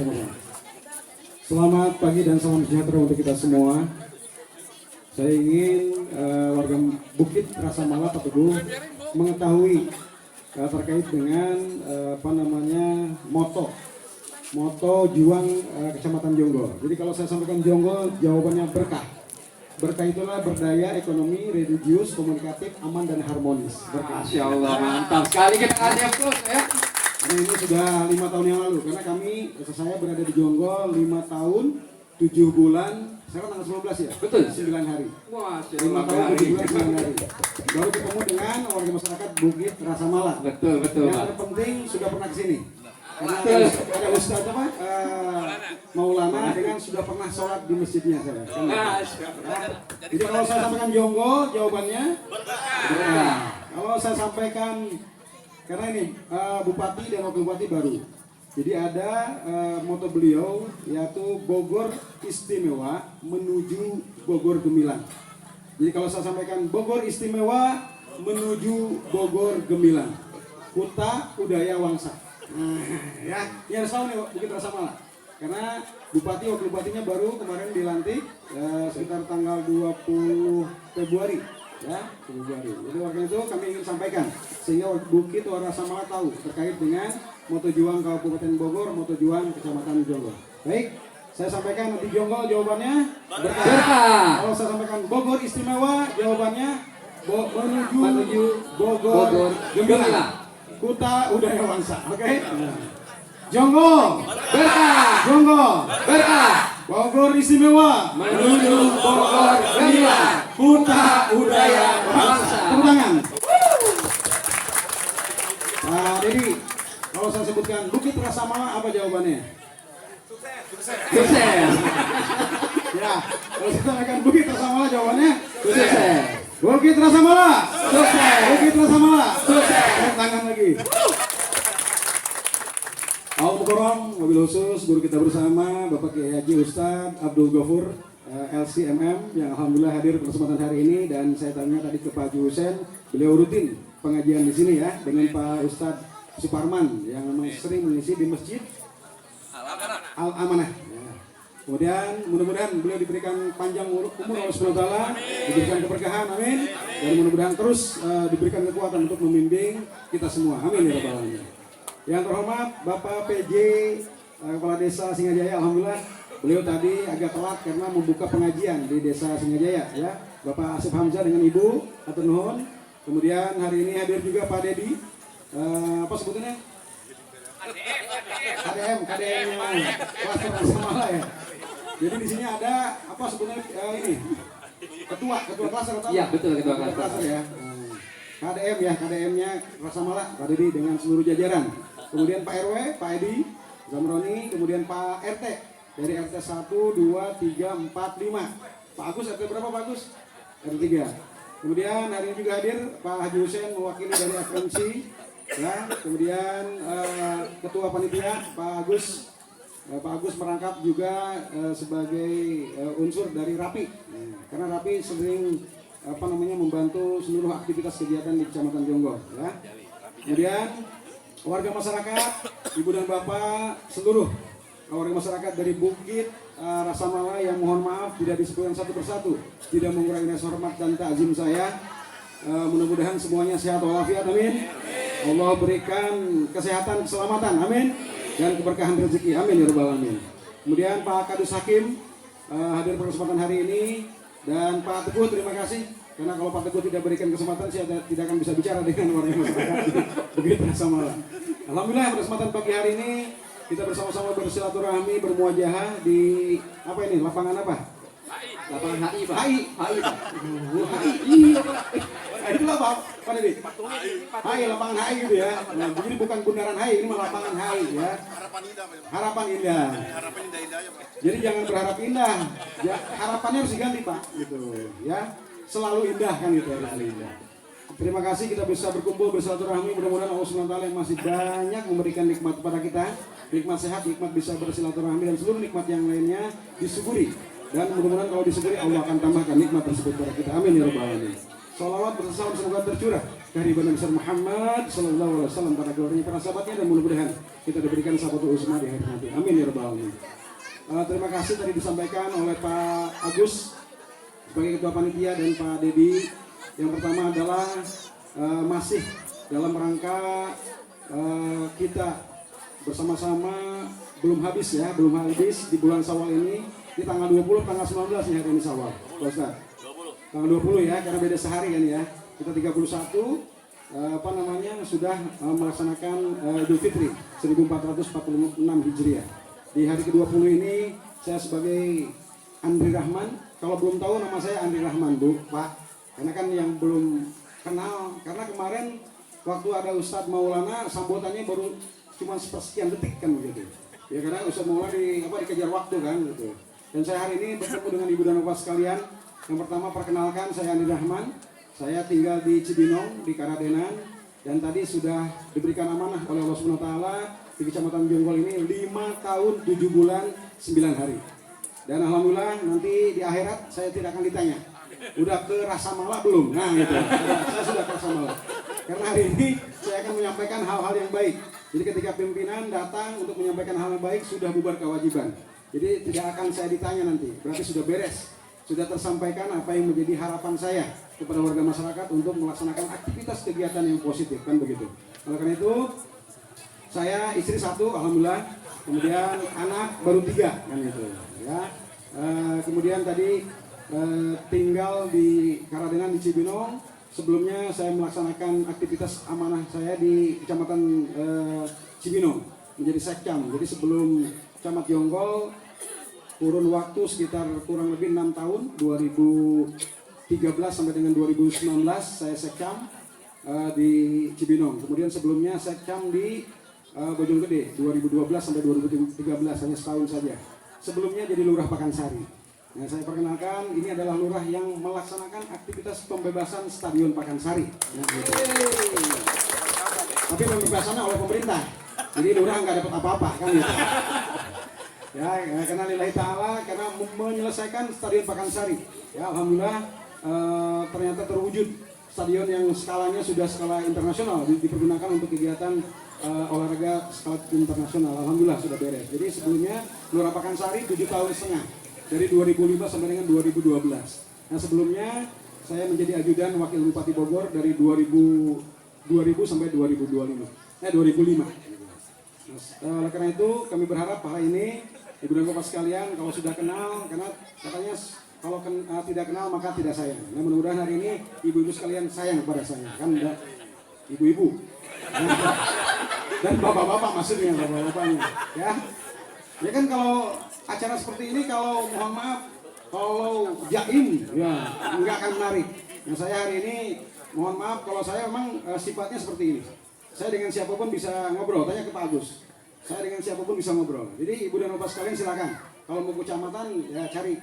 Selamat pagi dan salam sejahtera untuk kita semua. Saya ingin warga Bukit Rasa Mala Pak Teguh mengetahui terkait dengan moto Juang Kecamatan Jonggol. Jadi kalau saya sampaikan Jonggol, jawabannya berkah. Berkah itulah berdaya, ekonomi, religius, komunikatif, aman dan harmonis. Berkah. Masya Allah, mantap sekali, kita kasih aplaus ya. Karena ini sudah 5 tahun yang lalu. Karena saya berada di Jonggol 5 tahun, 7 bulan. Sekarang tanggal 19 ya? Betul. 9 hari. Wah, 5 tahun, 7 bulan, 9 hari. Baru ketemu dengan warga masyarakat Bukit Rasa Mala. Betul, Yang Pak. terpenting sudah pernah kesini. Karena Betul. ada Ustaz Maulana dengan sudah pernah sholat di masjidnya saya. Jadi kalau saya sampaikan Jonggol, jawabannya berkah. Kalau saya sampaikan, karena ini Bupati dan Wakil Bupati baru. Jadi ada moto beliau yaitu Bogor Istimewa menuju Bogor Gemilang. Jadi kalau saya sampaikan Bogor Istimewa menuju Bogor Gemilang, Kuta Udaya Wangsa. Ya, ini harus tahu nih Bukit Rasa Mala. Karena Bupati Wakil Bupatinya baru kemarin dilantik sekitar tanggal 20 Februari. Ya, Februari. Jadi warga itu kami ingin sampaikan sehingga Bukit Rasa Mala tahu terkait dengan moto juang Kabupaten Bogor, moto juang Kecamatan Jonggol. Baik, saya sampaikan nanti Jonggol jawabannya berkah. Kalau saya sampaikan Bogor Istimewa jawabannya menuju Bogor Gemilang. Kuta Udaya Wangsa. Oke? Jonggol berkah. Jonggol berkah. Bogor Istimewa Menuju Bogor Gemilang. Kuta Udaya Wangsa. Tepuk tangan. Nah, jadi kalau saya sebutkan Bukit Rasa Mala apa jawabannya? Sukses. Ya, kalau saya sampaikan Bukit Rasa Mala jawabannya Sukses. Bukit Rasa Mala. Sukses. Bukit Rasa Mala. Sukses. Tepuk tangan lagi. Al-Mukarram, mobil khusus guru kita bersama Bapak Kiai Haji Ustadz Abdul Ghafur LCMM yang alhamdulillah hadir kesempatan hari ini, dan saya tanya tadi ke Pak Haji Husen, beliau rutin pengajian di sini ya dengan Pak Ustadz Suparman yang memang sering mengisi di Masjid Al-Amanah. Ya. Kemudian mudah-mudahan beliau diberikan panjang umur Allah Subhanahu wa taala, diberikan keberkahan, amin. Dan mudah-mudahan terus diberikan kekuatan untuk membimbing kita semua. Amin ya rabbal alamin. Yang terhormat Bapak PJ Kepala Desa Singajaya, alhamdulillah beliau tadi agak telat karena membuka pengajian di Desa Singajaya ya. Bapak Asif Hamzah dengan Ibu Atur Nuhun. Kemudian hari ini hadir juga Pak Dedi. Apa sebutannya? KDM-nya Klaster Rasa Mala ya. Jadi di sini ada apa sebenarnya ini? Ketua klaster atau? Iya, betul, ketua klaster ya. KDM ya, KDM-nya Rasa Mala, Pak Dedi dengan seluruh jajaran. Kemudian Pak RW, Pak Edi Zamroni, kemudian Pak RT dari RT 1, 2, 3, 4, 5. Pak Agus RT berapa Pak Agus? RT 3. Kemudian hari ini juga hadir Pak Haji Husen mewakili dari FMC. Ya, kemudian Ketua Panitia Pak Agus Pak Agus merangkap juga sebagai unsur dari RAPI. Karena RAPI sering membantu seluruh aktivitas kegiatan di Kecamatan Jonggol, ya. Kemudian warga masyarakat, ibu dan bapak, seluruh warga masyarakat dari Bukit Rasa Mala yang mohon maaf tidak disebutkan satu persatu, tidak mengurangi rasa hormat dan takzim saya. Mudah-mudahan semuanya sehat walafiat, amin. Allah berikan kesehatan, keselamatan, amin, dan keberkahan rezeki, amin ya rabbal alamin. Kemudian Pak Kadus Hakim hadir pada kesempatan hari ini, dan Pak Teguh terima kasih. Karena kalau Pak Teguh tidak berikan kesempatan, saya tidak akan bisa bicara dengan warga masyarakat Bukit Rasa Mala. Alhamdulillah pada kesempatan pagi hari ini kita bersama-sama bersilaturahmi, bermuajahah di lapangan apa? Lapangan HI, Pak. HI. Itulah Pak Dewi. HI, lapangan HI gitu ya. Nah, jadi bukan bundaran HI, ini malah lapangan HI ya. Harapan indah. Jadi jangan berharap indah. Ya, harapannya harus diganti Pak, gitu ya. Selalu indah kan gitu ya. Terima kasih kita bisa berkumpul bersilaturahmi. Mudah-mudahan Allah SWT yang masih banyak memberikan nikmat kepada kita, nikmat sehat, nikmat bisa bersilaturahmi, dan seluruh nikmat yang lainnya disyukuri. Dan mudah-mudahan kalau disyukuri Allah akan tambahkan nikmat tersebut kepada kita. Amin ya rabbal alamin. Salawat bersalam semoga tercurah dari Nabi besar Muhammad sallallahu alaihi wasallam pada keluarganya, para sahabatnya, dan mudah-mudahan kita diberikan sahabatul uzma di hari nanti. Amin ya rabbal alamin. Terima kasih tadi disampaikan oleh Pak Agus sebagai ketua panitia dan Pak Dedi. Yang pertama adalah masih dalam rangka kita bersama-sama belum habis di bulan Syawal ini, di tanggal 20, tanggal 19 nih hari ini Syawal, Pak Ustaz. Tanggal 20 ya, karena beda sehari kan ya. Kita 31 sudah melaksanakan Idul Fitri 1446 Hijriah. Di hari ke-20 ini saya sebagai Andri Rahman, kalau belum tahu nama saya Andri Rahman Bu, Pak. Karena kan yang belum kenal, karena kemarin waktu ada Ustadz Maulana sambutannya baru cuma sepersekian detik kan begitu. Ya karena Ustadz Maulana dikejar waktu kan gitu. Dan saya hari ini bertemu dengan ibu dan bapak sekalian. Yang pertama perkenalkan, saya Andri Rahman. Saya tinggal di Cibinong di Karadenan, dan tadi sudah diberikan amanah oleh Allah SWT di Kecamatan Jonggol ini 5 tahun 7 bulan 9 hari. Dan alhamdulillah nanti di akhirat saya tidak akan ditanya, udah ke Rasa Mala belum? Nah gitu, saya sudah ke Rasa Mala. Karena hari ini saya akan menyampaikan hal-hal yang baik. Jadi ketika pimpinan datang untuk menyampaikan hal yang baik, sudah bubar kewajiban. Jadi tidak akan saya ditanya nanti, berarti sudah beres. Sudah tersampaikan apa yang menjadi harapan saya kepada warga masyarakat untuk melaksanakan aktivitas kegiatan yang positif, kan begitu. Oleh karena itu, saya istri 1, alhamdulillah, kemudian anak baru 3, kan gitu. Ya, kemudian tadi tinggal di Karadenan di Cibinong. Sebelumnya saya melaksanakan aktivitas amanah saya di Kecamatan Cibinong menjadi sekcam. Jadi sebelum Camat Jonggol, kurun waktu sekitar kurang lebih 6 tahun, 2013 sampai dengan 2019 saya sekcam di Cibinong. Kemudian sebelumnya sekcam di Bojonggede 2012 sampai 2013, hanya setahun saja. Sebelumnya jadi Lurah Pakansari. Nah, saya perkenalkan, ini adalah lurah yang melaksanakan aktivitas pembebasan Stadion Pakansari. Nah, gitu. Tapi pembebasannya oleh pemerintah. Jadi lurah nggak dapat apa-apa kan gitu. Ya, karena lillahi ta'ala, karena menyelesaikan Stadion Pakansari. Ya, alhamdulillah ternyata terwujud stadion yang skalanya sudah skala internasional, dipergunakan untuk kegiatan olahraga skala internasional. Alhamdulillah sudah beres. Jadi sebelumnya Lurah Pakansari 7 tahun setengah, dari 2005 sampai dengan 2012. Nah, sebelumnya saya menjadi ajudan Wakil Bupati Bogor dari 2000 sampai 2005. Oleh karena itu kami berharap hari ini ibu dan bapak sekalian, kalau sudah kenal, karena katanya kalau tidak kenal maka tidak sayang. Nah, mudah-mudahan hari ini ibu-ibu sekalian sayang kepada saya, kan ibu-ibu dan bapak-bapak maksudnya, bapak-bapaknya, ya. Ya kan kalau acara seperti ini, kalau mohon maaf, kalau jaim, ya nggak akan menarik. Nah, saya hari ini mohon maaf kalau saya memang sifatnya seperti ini. Saya dengan siapapun bisa ngobrol, tanya ke Pak Agus. Saya dengan siapapun bisa ngobrol. Jadi ibu dan bapak sekalian silakan. Kalau mau ke kecamatan ya cari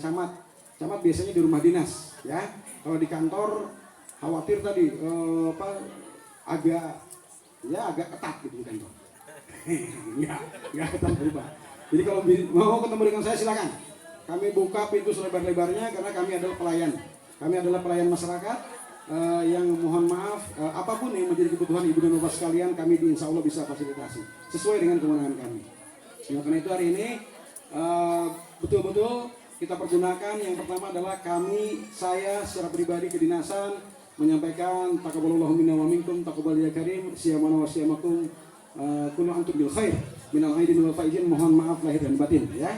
camat. Camat biasanya di rumah dinas, ya. Kalau di kantor khawatir tadi agak ketat gitu di kantor. Enggak. nggak ketemu Pak. Jadi kalau mau ketemu dengan saya silakan. Kami buka pintu selebar-lebarnya karena kami adalah pelayan. Kami adalah pelayan masyarakat yang mohon maaf apapun yang menjadi kebutuhan ibu dan bapak sekalian kami insya Allah bisa fasilitasi sesuai dengan kewenangan kami. Sehingga karena itu hari ini betul-betul kita pergunakan yang pertama adalah saya secara pribadi kedinasan menyampaikan taqabbalallahu minna wa minkum taqabbal ya karim siyamana wa siyamakum kullu antum bil khair minal aidin wal faizin, mohon maaf lahir dan batin ya.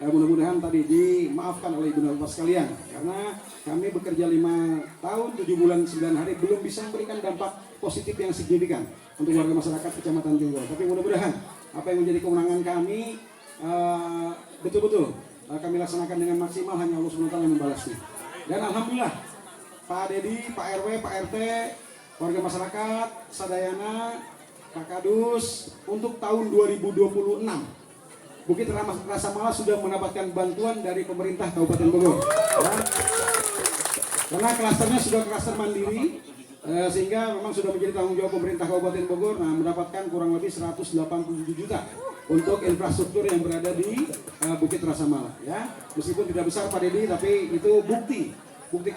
Mudah-mudahan tadi dimaafkan oleh ibu dan bapak sekalian karena kami bekerja 5 tahun 7 bulan 9 hari belum bisa memberikan dampak positif yang signifikan untuk warga masyarakat Kecamatan Jonggol. Tapi mudah-mudahan apa yang menjadi kewenangan kami betul-betul kami laksanakan dengan maksimal, hanya Allah SWT yang membalasnya. Dan alhamdulillah Pak Dedi, Pak RW, Pak RT, warga masyarakat, Sadayana, Pak Kadus untuk tahun 2026 Bukit Rasa Mala sudah mendapatkan bantuan dari pemerintah Kabupaten Bogor. Ya. Karena klasternya sudah klaster mandiri, sehingga memang sudah menjadi tanggung jawab pemerintah Kabupaten Bogor. Nah, mendapatkan kurang lebih 187 juta untuk infrastruktur yang berada di Bukit Rasa Mala. Ya, meskipun tidak besar Pak Dedi, tapi itu bukti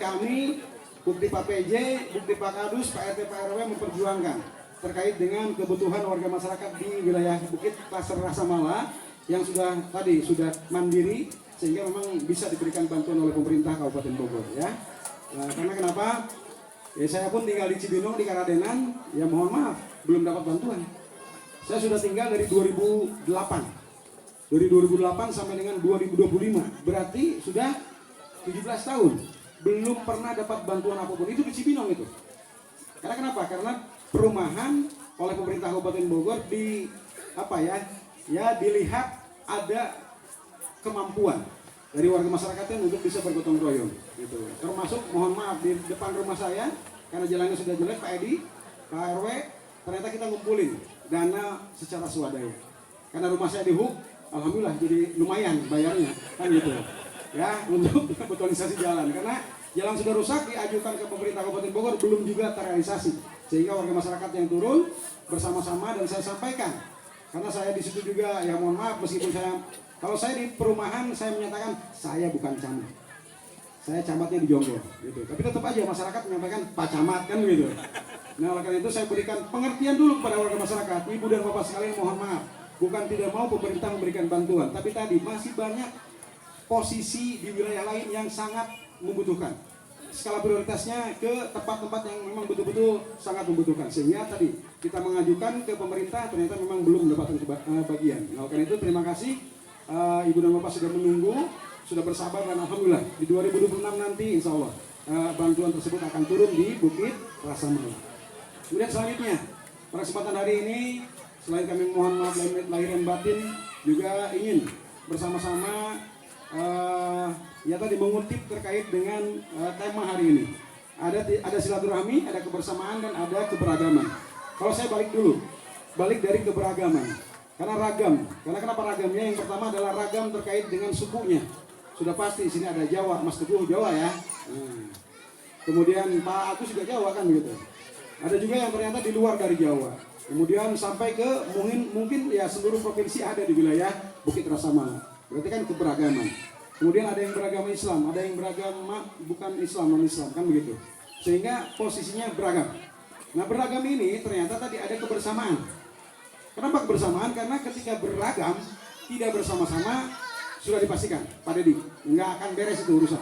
kami, bukti Pak PJ, bukti Pak Kadus, Pak RT, Pak RW memperjuangkan terkait dengan kebutuhan warga masyarakat di wilayah Bukit Klaster Rasa Mala yang sudah mandiri sehingga memang bisa diberikan bantuan oleh pemerintah Kabupaten Bogor ya. Nah, karena kenapa? Ya saya pun tinggal di Cibinong di Karadenan, ya mohon maaf belum dapat bantuan. Saya sudah tinggal dari 2008. Dari 2008 sampai dengan 2025, berarti sudah 17 tahun belum pernah dapat bantuan apapun. Itu di Cibinong itu. Karena kenapa? Karena perumahan oleh pemerintah Kabupaten Bogor dilihat ada kemampuan dari warga masyarakatnya untuk bisa bergotong royong gitu. Termasuk mohon maaf di depan rumah saya karena jalannya sudah jelek Pak Edi, Pak RW, ternyata kita ngumpulin dana secara swadaya. Karena rumah saya di Huk, alhamdulillah jadi lumayan bayarnya kan gitu. Ya, untuk betonisasi jalan karena jalan sudah rusak diajukan ke pemerintah Kabupaten Bogor belum juga terrealisasi. Sehingga warga masyarakat yang turun bersama-sama dan saya sampaikan karena saya di situ juga ya mohon maaf meskipun kalau saya di perumahan saya menyatakan saya bukan camat, saya camatnya di Jonggol gitu. Tapi tetap aja masyarakat menyampaikan Pak Camat kan gitu. Nah oleh karena itu saya berikan pengertian dulu kepada warga masyarakat, ibu dan bapak sekalian mohon maaf, bukan tidak mau pemerintah memberikan bantuan, tapi tadi masih banyak posisi di wilayah lain yang sangat membutuhkan. Skala prioritasnya ke tempat-tempat yang memang betul-betul sangat membutuhkan. Sehingga tadi kita mengajukan ke pemerintah ternyata memang belum mendapatkan bagian. Nah, karena itu terima kasih ibu dan bapak sudah menunggu, sudah bersabar dan alhamdulillah di 2026 nanti insya Allah bantuan tersebut akan turun di Bukit Rasa Mala. Kemudian selanjutnya pada kesempatan hari ini selain kami mohon maaf lahir dan batin juga ingin bersama-sama ya tadi mengutip terkait dengan tema hari ini. Ada silaturahmi, ada kebersamaan dan ada keberagaman. Kalau saya balik dari keberagaman. Karena ragam. Karena kenapa ragamnya? Yang pertama adalah ragam terkait dengan sukunya. Sudah pasti sini ada Jawa, Mas Teguh Jawa ya. Kemudian Pak Agus juga Jawa kan gitu. Ada juga yang ternyata di luar dari Jawa. Kemudian sampai ke mungkin ya seluruh provinsi ada di wilayah Bukit Rasa Mala. Berarti kan keberagaman. Kemudian ada yang beragama Islam, ada yang beragama bukan Islam, non-Islam, kan begitu. Sehingga posisinya beragam. Nah beragam ini ternyata tadi ada kebersamaan. Kenapa kebersamaan? Karena ketika beragam, tidak bersama-sama, sudah dipastikan, Pak Dedi, nggak akan beres itu urusan.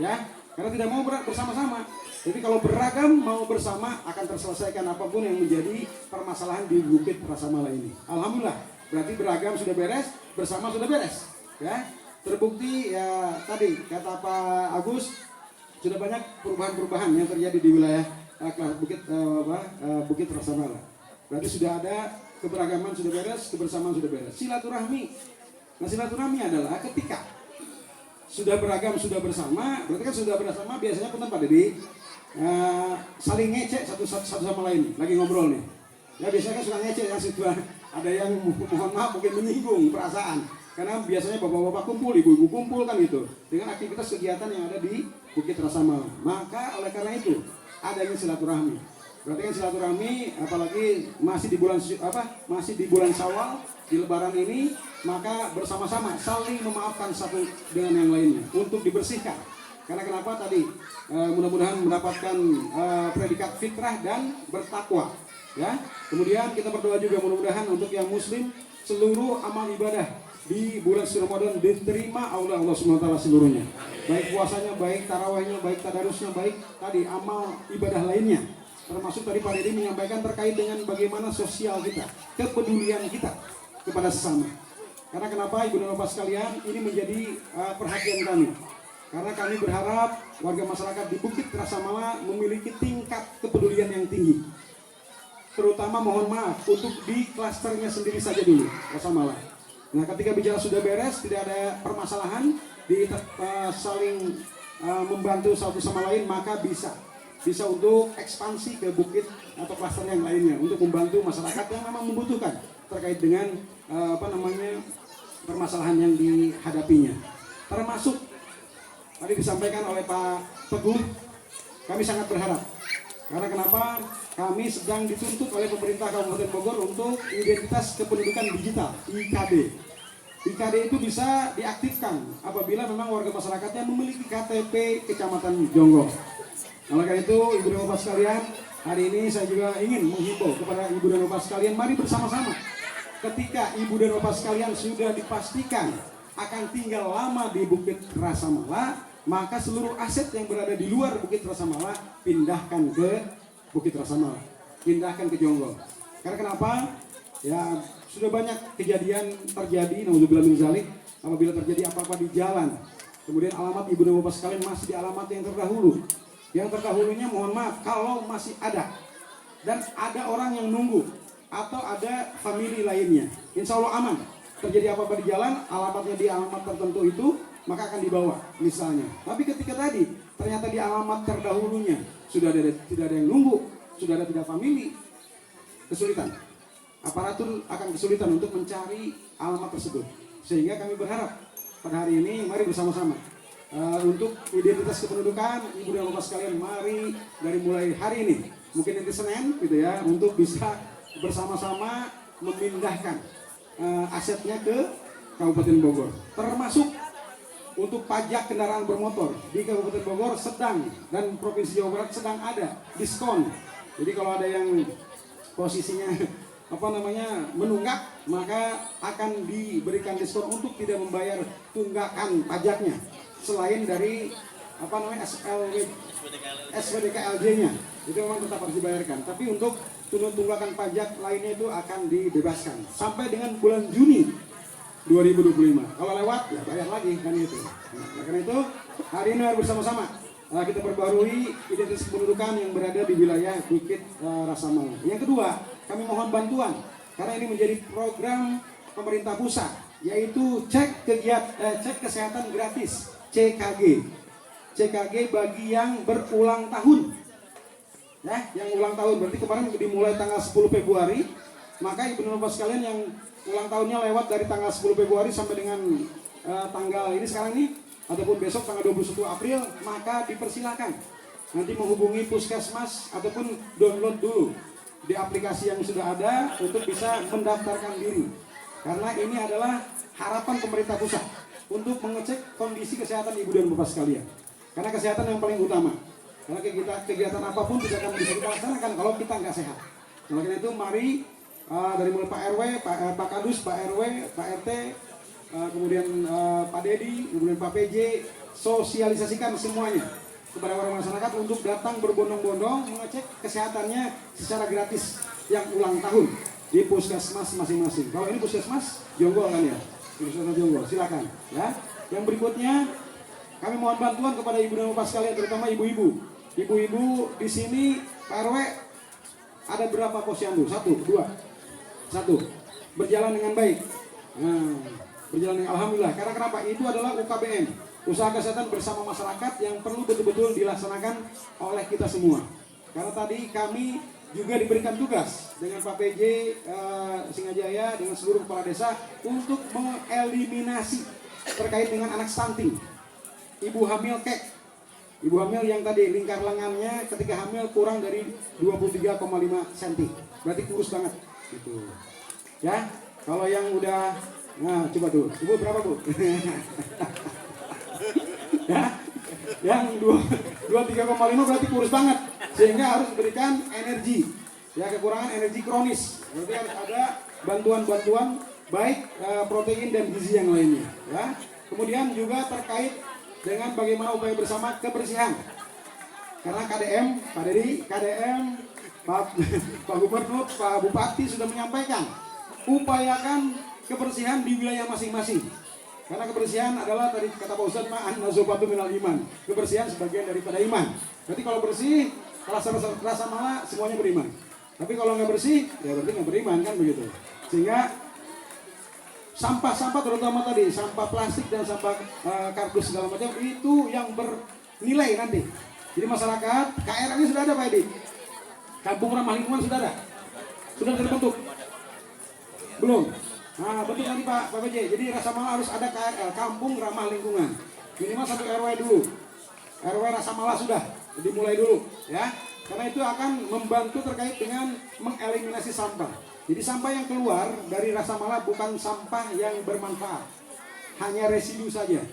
Ya, karena tidak mau bersama-sama. Jadi kalau beragam, mau bersama, akan terselesaikan apapun yang menjadi permasalahan di Bukit Rasa Mala ini. Alhamdulillah, berarti beragam sudah beres, bersama sudah beres. Ya. Terbukti ya tadi kata Pak Agus sudah banyak perubahan-perubahan yang terjadi di wilayah Bukit Rasa Mala. Berarti sudah ada keberagaman sudah beres, kebersamaan sudah beres. Silaturahmi. Nah silaturahmi adalah ketika sudah beragam sudah bersama, berarti kan sudah bersama biasanya punten Pak Dedi saling ngecek satu sama lain, lagi ngobrol nih. Ya biasanya kan suka ngecek yang sudah ada yang mohon maaf mungkin menyinggung perasaan. Karena biasanya bapak-bapak kumpul, ibu-ibu kumpul kan gitu dengan aktivitas kegiatan yang ada di Bukit Rasa Mala. Maka oleh karena itu adanya silaturahmi. Berarti kan silaturahmi, apalagi masih di bulan Syawal, di Lebaran ini, maka bersama-sama saling memaafkan satu dengan yang lainnya untuk dibersihkan. Karena kenapa tadi? Mudah-mudahan mendapatkan predikat fitrah dan bertakwa. Ya. Kemudian kita berdoa juga mudah-mudahan untuk yang Muslim seluruh amal ibadah di bulan suci Ramadan diterima oleh Allah SWT seluruhnya. Baik puasanya, baik tarawihnya, baik tadarusnya, baik tadi amal ibadah lainnya. Termasuk tadi Pak Deddy menyampaikan terkait dengan bagaimana sosial kita, kepedulian kita kepada sesama. Karena kenapa Ibu dan Bapak sekalian, ini menjadi perhatian kami. Karena kami berharap warga masyarakat di Bukit Rasa Mala memiliki tingkat kepedulian yang tinggi. Terutama mohon maaf untuk di klasternya sendiri saja dulu, Rasa Mala. Nah, ketika bicara sudah beres, tidak ada permasalahan, saling membantu satu sama lain, maka bisa untuk ekspansi ke bukit atau klaster yang lainnya untuk membantu masyarakat yang memang membutuhkan terkait dengan permasalahan yang dihadapinya. Termasuk tadi disampaikan oleh Pak Teguh, kami sangat berharap. Karena kenapa? Kami sedang dituntut oleh pemerintah Kabupaten Bogor untuk identitas kependudukan digital, IKD. IKD itu bisa diaktifkan apabila memang warga masyarakatnya memiliki KTP Kecamatan Jonggol. Oleh karena itu, Ibu dan Bapak sekalian, hari ini saya juga ingin menghimbau kepada Ibu dan Bapak sekalian, mari bersama-sama. Ketika Ibu dan Bapak sekalian sudah dipastikan akan tinggal lama di Bukit Rasa Mala, maka seluruh aset yang berada di luar Bukit Rasa Mala pindahkan ke Bukit Rasa Mala, pindahkan ke Jonggol. Karena kenapa? Ya sudah banyak kejadian terjadi, naudzubillah min dzalik, apabila terjadi apa-apa di jalan, kemudian alamat Ibu dan Bapak sekalian masih di alamat yang terdahulu. Yang terdahulunya mohon maaf kalau masih ada dan ada orang yang nunggu atau ada famili lainnya, insya Allah aman. Terjadi apa-apa di jalan, alamatnya di alamat tertentu itu, maka akan dibawa misalnya. Tapi ketika tadi ternyata di alamat terdahulunya tidak ada yang nunggu, sudah ada tidak famili, kesulitan. Aparatur akan kesulitan untuk mencari alamat tersebut. Sehingga kami berharap pada hari ini mari bersama-sama untuk identitas kependudukan Ibu dan Bapak sekalian, mari dari mulai hari ini, mungkin nanti Senin gitu ya, untuk bisa bersama-sama memindahkan asetnya ke Kabupaten Bogor. Termasuk untuk pajak kendaraan bermotor di Kabupaten Bogor sedang dan Provinsi Jawa Barat sedang ada diskon. Jadi kalau ada yang posisinya menunggak, maka akan diberikan diskon untuk tidak membayar tunggakan pajaknya selain dari SPDKLJ-nya. Itu memang tetap harus dibayarkan. Tapi untuk tunggakan pajak lainnya itu akan dibebaskan sampai dengan bulan Juni 2025. Kalau lewat ya bayar lagi kan itu. Nah, karena itu hari ini bersama-sama kita perbarui identitas kependudukan yang berada di wilayah Bukit Rasa Mala. Yang kedua, kami mohon bantuan karena ini menjadi program pemerintah pusat, yaitu cek kesehatan gratis, CKG bagi yang berulang tahun. Ya, yang ulang tahun berarti kemarin dimulai tanggal 10 Februari, maka Ibu dan Bapak sekalian yang ulang tahunnya lewat dari tanggal 10 Februari sampai dengan tanggal ini sekarang nih, ataupun besok tanggal 21 April, maka dipersilakan nanti menghubungi puskesmas ataupun download dulu di aplikasi yang sudah ada untuk bisa mendaftarkan diri. Karena ini adalah harapan pemerintah pusat untuk mengecek kondisi kesehatan Ibu dan Bapak sekalian. Karena kesehatan yang paling utama. Karena kegiatan apapun tidak akan bisa kita laksanakan kalau kita nggak sehat. Oleh karena itu mari dari mulai Pak RW, Pak Kadus, Pak RW, Pak RT, kemudian Pak Dedi, kemudian Pak PJ, sosialisasikan semuanya kepada warga masyarakat untuk datang berbondong-bondong mengecek kesehatannya secara gratis yang ulang tahun di puskesmas masing-masing. Kalau ini puskesmas Jonggol kan ya, puskesmas Jonggol, silakan ya. Yang berikutnya kami mohon bantuan kepada Ibu dan Bapak sekalian, terutama ibu-ibu. Ibu-ibu di sini Pak RW ada berapa posyandu? 1, 2, 1 berjalan dengan baik. Nah, berjalan dengan alhamdulillah. Karena kenapa? Itu adalah UKBM, usaha kesehatan bersama masyarakat, yang perlu betul-betul dilaksanakan oleh kita semua. Karena tadi kami juga diberikan tugas dengan Pak PJ Singajaya dengan seluruh kepala desa untuk mengeliminasi terkait dengan anak stunting, ibu hamil kek. Ibu hamil yang tadi lingkar lengannya ketika hamil kurang dari 23,5 cm, berarti kurus banget gitu. Ya, kalau yang udah, nah coba tuh, ibu berapa bu? Ya, yang 23,5 berarti kurus banget, sehingga harus diberikan energi. Ya, kekurangan energi kronis, berarti harus ada bantuan-bantuan baik protein dan gizi yang lainnya. Ya, kemudian juga terkait dengan bagaimana upaya bersama kebersihan. Karena KDM, Pak Dedi, KDM, Pak Gubernur, Pak Bupati sudah menyampaikan, upayakan kebersihan di wilayah masing-masing. Karena kebersihan adalah tadi kata Pak Ustadz, an-nazofatu minal iman. Kebersihan sebagian daripada iman. Berarti kalau bersih, rasa malah semuanya beriman. Tapi kalau nggak bersih, ya berarti nggak beriman kan begitu. Sehingga sampah-sampah terutama tadi, sampah plastik dan sampah kardus segala macam itu yang bernilai nanti. Jadi masyarakat, KRL-nya sudah ada Pak Edi. Kampung ramah lingkungan sudah ada. Sudah terbentuk. Belum. Nah, betul tadi Pak PJ. Jadi Rasa Mala harus ada KRL, Kampung Ramah Lingkungan. Minimal 1 RW dulu. RW Rasa Mala sudah dimulai dulu, ya. Karena itu akan membantu terkait dengan mengeliminasi sampah. Jadi sampah yang keluar dari Rasa Mala bukan sampah yang bermanfaat, hanya residu saja.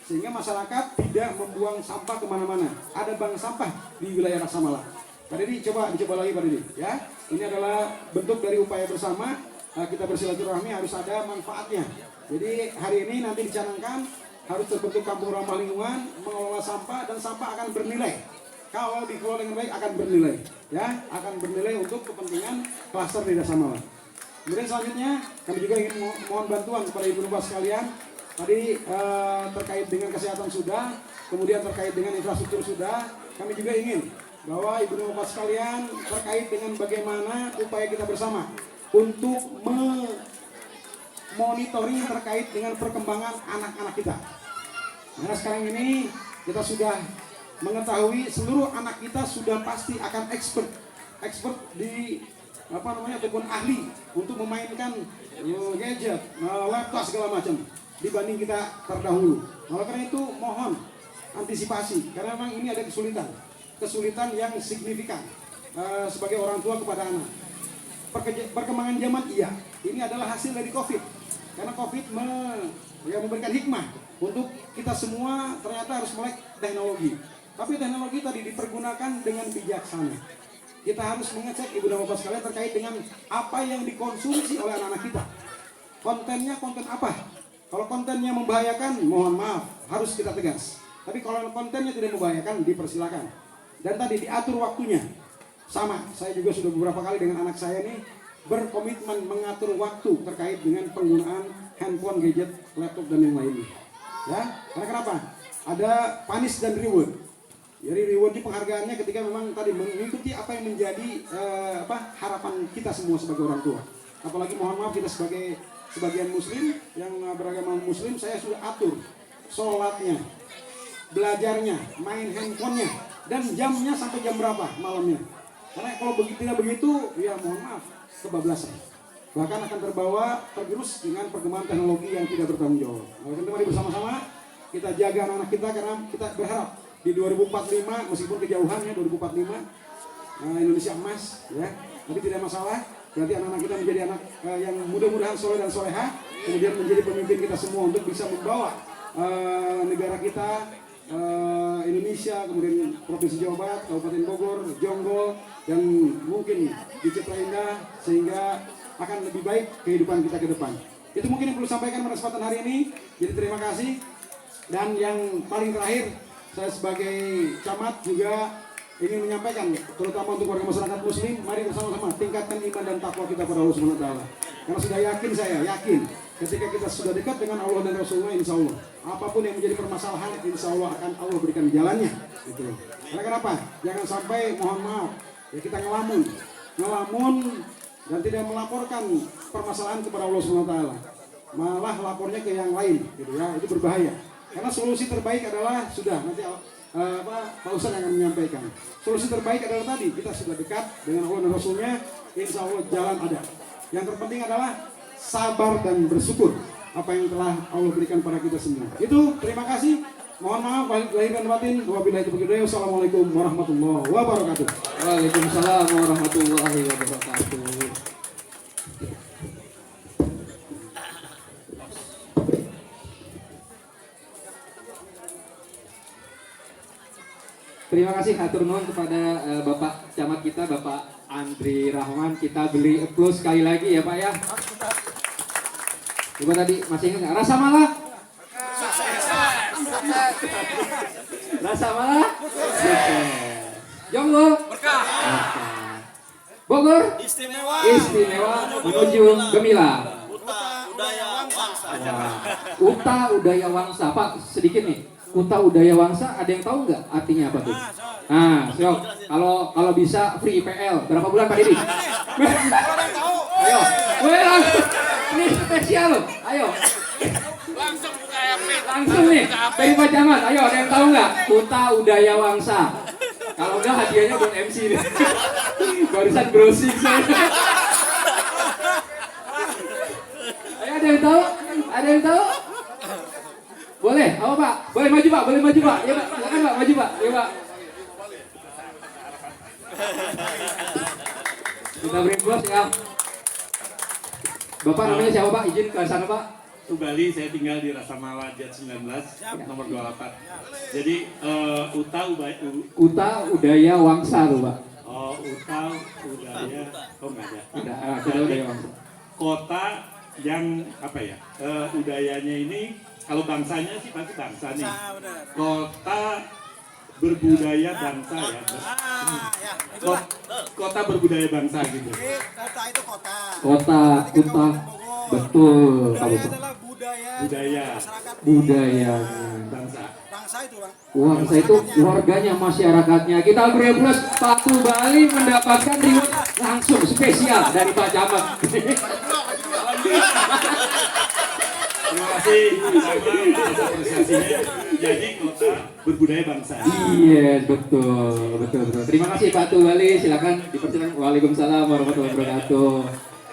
Sehingga masyarakat tidak membuang sampah kemana-mana. Ada bank sampah di wilayah Rasa Mala. Pak Dedi, dicoba lagi Pak Dedi, ya. Ini adalah bentuk dari upaya bersama. Kita bersilaturahmi harus ada manfaatnya. Jadi hari ini nanti dicanangkan harus terbentuk kampung ramah lingkungan, mengelola sampah dan sampah akan bernilai. Kalau dikelola dengan baik akan bernilai, ya, akan bernilai untuk kepentingan klaster di Rasa Mala. Kemudian selanjutnya kami juga ingin mohon bantuan kepada ibu bapak sekalian. Tadi terkait dengan kesehatan sudah, kemudian terkait dengan infrastruktur sudah. Kami juga ingin bahwa ibu bapak sekalian terkait dengan bagaimana upaya kita bersama untuk memonitoring terkait dengan perkembangan anak-anak kita. Karena sekarang ini kita sudah mengetahui seluruh anak kita sudah pasti akan expert di ataupun ahli untuk memainkan gadget, laptop segala macam dibanding kita terdahulu. Oleh karena itu mohon antisipasi karena memang ini ada kesulitan yang signifikan sebagai orang tua kepada anak. Perkembangan zaman iya, ini adalah hasil dari COVID. Karena COVID memberikan hikmah untuk kita semua ternyata harus melek teknologi. Tapi teknologi tadi dipergunakan dengan bijaksana. Kita harus mengecek ibu dan bapak sekalian terkait dengan apa yang dikonsumsi oleh anak-anak kita. Kontennya konten apa? Kalau kontennya membahayakan, mohon maaf, harus kita tegas. Tapi kalau kontennya tidak membahayakan, dipersilakan. Dan tadi diatur waktunya. Sama, saya juga sudah beberapa kali dengan anak saya ini berkomitmen mengatur waktu terkait dengan penggunaan handphone, gadget, laptop dan yang lainnya. Ya, karena kenapa? Ada punish dan reward. Jadi reward di penghargaannya ketika memang tadi mengikuti apa yang menjadi harapan kita semua sebagai orang tua. Apalagi mohon maaf kita sebagian muslim yang beragama muslim, saya sudah atur sholatnya, belajarnya, main handphonenya, dan jamnya sampai jam berapa malamnya. Karena kalau tidak begitu, ya mohon maaf, kebablasan. Bahkan akan tergerus dengan perkembangan teknologi yang tidak bertanggung jawab. Mari kita bersama-sama kita jaga anak-anak kita karena kita berharap di 2045 meskipun kejauhannya 2045 Indonesia emas, ya. Tapi tidak masalah. Berarti anak-anak kita menjadi anak yang mudah-mudahan soleh dan soleha, kemudian menjadi pemimpin kita semua untuk bisa membawa negara kita, Indonesia, kemudian Provinsi Jawa Barat, Kabupaten Bogor, Jonggol, dan mungkin di Citra Indah, sehingga akan lebih baik kehidupan kita ke depan. Itu mungkin yang perlu sampaikan pada kesempatan hari ini. Jadi terima kasih. Dan yang paling terakhir, saya sebagai camat juga ingin menyampaikan, terutama untuk warga masyarakat muslim, mari bersama-sama tingkatkan iman dan takwa kita pada Allah Subhanahu wa taala. Karena sudah saya yakin ketika kita sudah dekat dengan Allah dan Rasulullah, insya Allah apapun yang menjadi permasalahan, insya Allah akan Allah berikan jalannya. Gitu. Karena kenapa? Jangan sampai mohon maaf ya kita ngelamun dan tidak melaporkan permasalahan kepada Allah Subhanahu wa taala. Malah lapornya ke yang lain, gitu ya. Itu berbahaya. Karena solusi terbaik adalah sudah nanti Pak Ustadz akan menyampaikan. Solusi terbaik adalah tadi kita sudah dekat dengan Allah dan Rasulnya, insya Allah jalan ada. Yang terpenting adalah sabar dan bersyukur apa yang telah Allah berikan pada kita semua. Itu terima kasih. Mohon maaf lahir dan batin. Wabillahi taufiq wal hidayah. Wassalamualaikum warahmatullahi wabarakatuh. Waalaikumsalam warahmatullahi wabarakatuh. Terima kasih hatur nuhun kepada Bapak Camat kita, Bapak Andri Rahman. Kita beri applause sekali lagi ya Pak ya. Coba tadi masih ingat nggak? Rasa malah? Rasa malah? Sukses. Jonggo? Berkah. Bogor? Istimewa. Istimewa menuju Gemilang. Uta Udaya Wangsa. Pak, sedikit nih. Uta Udaya Wangsa, ada yang tahu nggak artinya apa tuh? Nah, siap. Kalau bisa free IPL, berapa bulan Pak Didi? Ayo, langsung. Ini spesial loh. Ayo. Langsung nih dari Pak Camat. Ayo, ada yang tahu nggak? Uta Udaya Wangsa. Kalau nggak hadiahnya buat MC nih. Barusan browsing saya. Ayo, ada yang tahu? Ada yang tahu? Boleh, apa Pak? Boleh maju Pak, boleh maju Pak. Ya Pak, silakan Pak, maju Pak. Ya Pak. Kita beri applause ya. Bapak namanya siapa Pak? Izin ke sana Pak. Subali, saya tinggal di Rasa Mala Jat 19, nomor 28. Jadi Uta Udaya Wangsa tuh Pak. Oh, Uta Udaya, nggak ada. Uta Udaya Wangsa. Kota yang apa ya? Udayanya ini kalau bangsanya sih pasti bangsa nih. Kota berbudaya bangsa ya. Kota berbudaya bangsa gitu. Kota itu kota. Kota, betul. Budaya adalah budaya. Budaya. Bangsa. Bangsa itu bang. Wangsa itu warganya, masyarakatnya. Kita beri plus Pak Bali mendapatkan reward langsung spesial dari Pak Camat. Terima kasih sama atas apresiasinya. Jadi kota berbudaya bangsa. Iya, betul. Terima kasih Pak Bali. Silakan dipersilakan. Waalaikumsalam warahmatullahi wabarakatuh.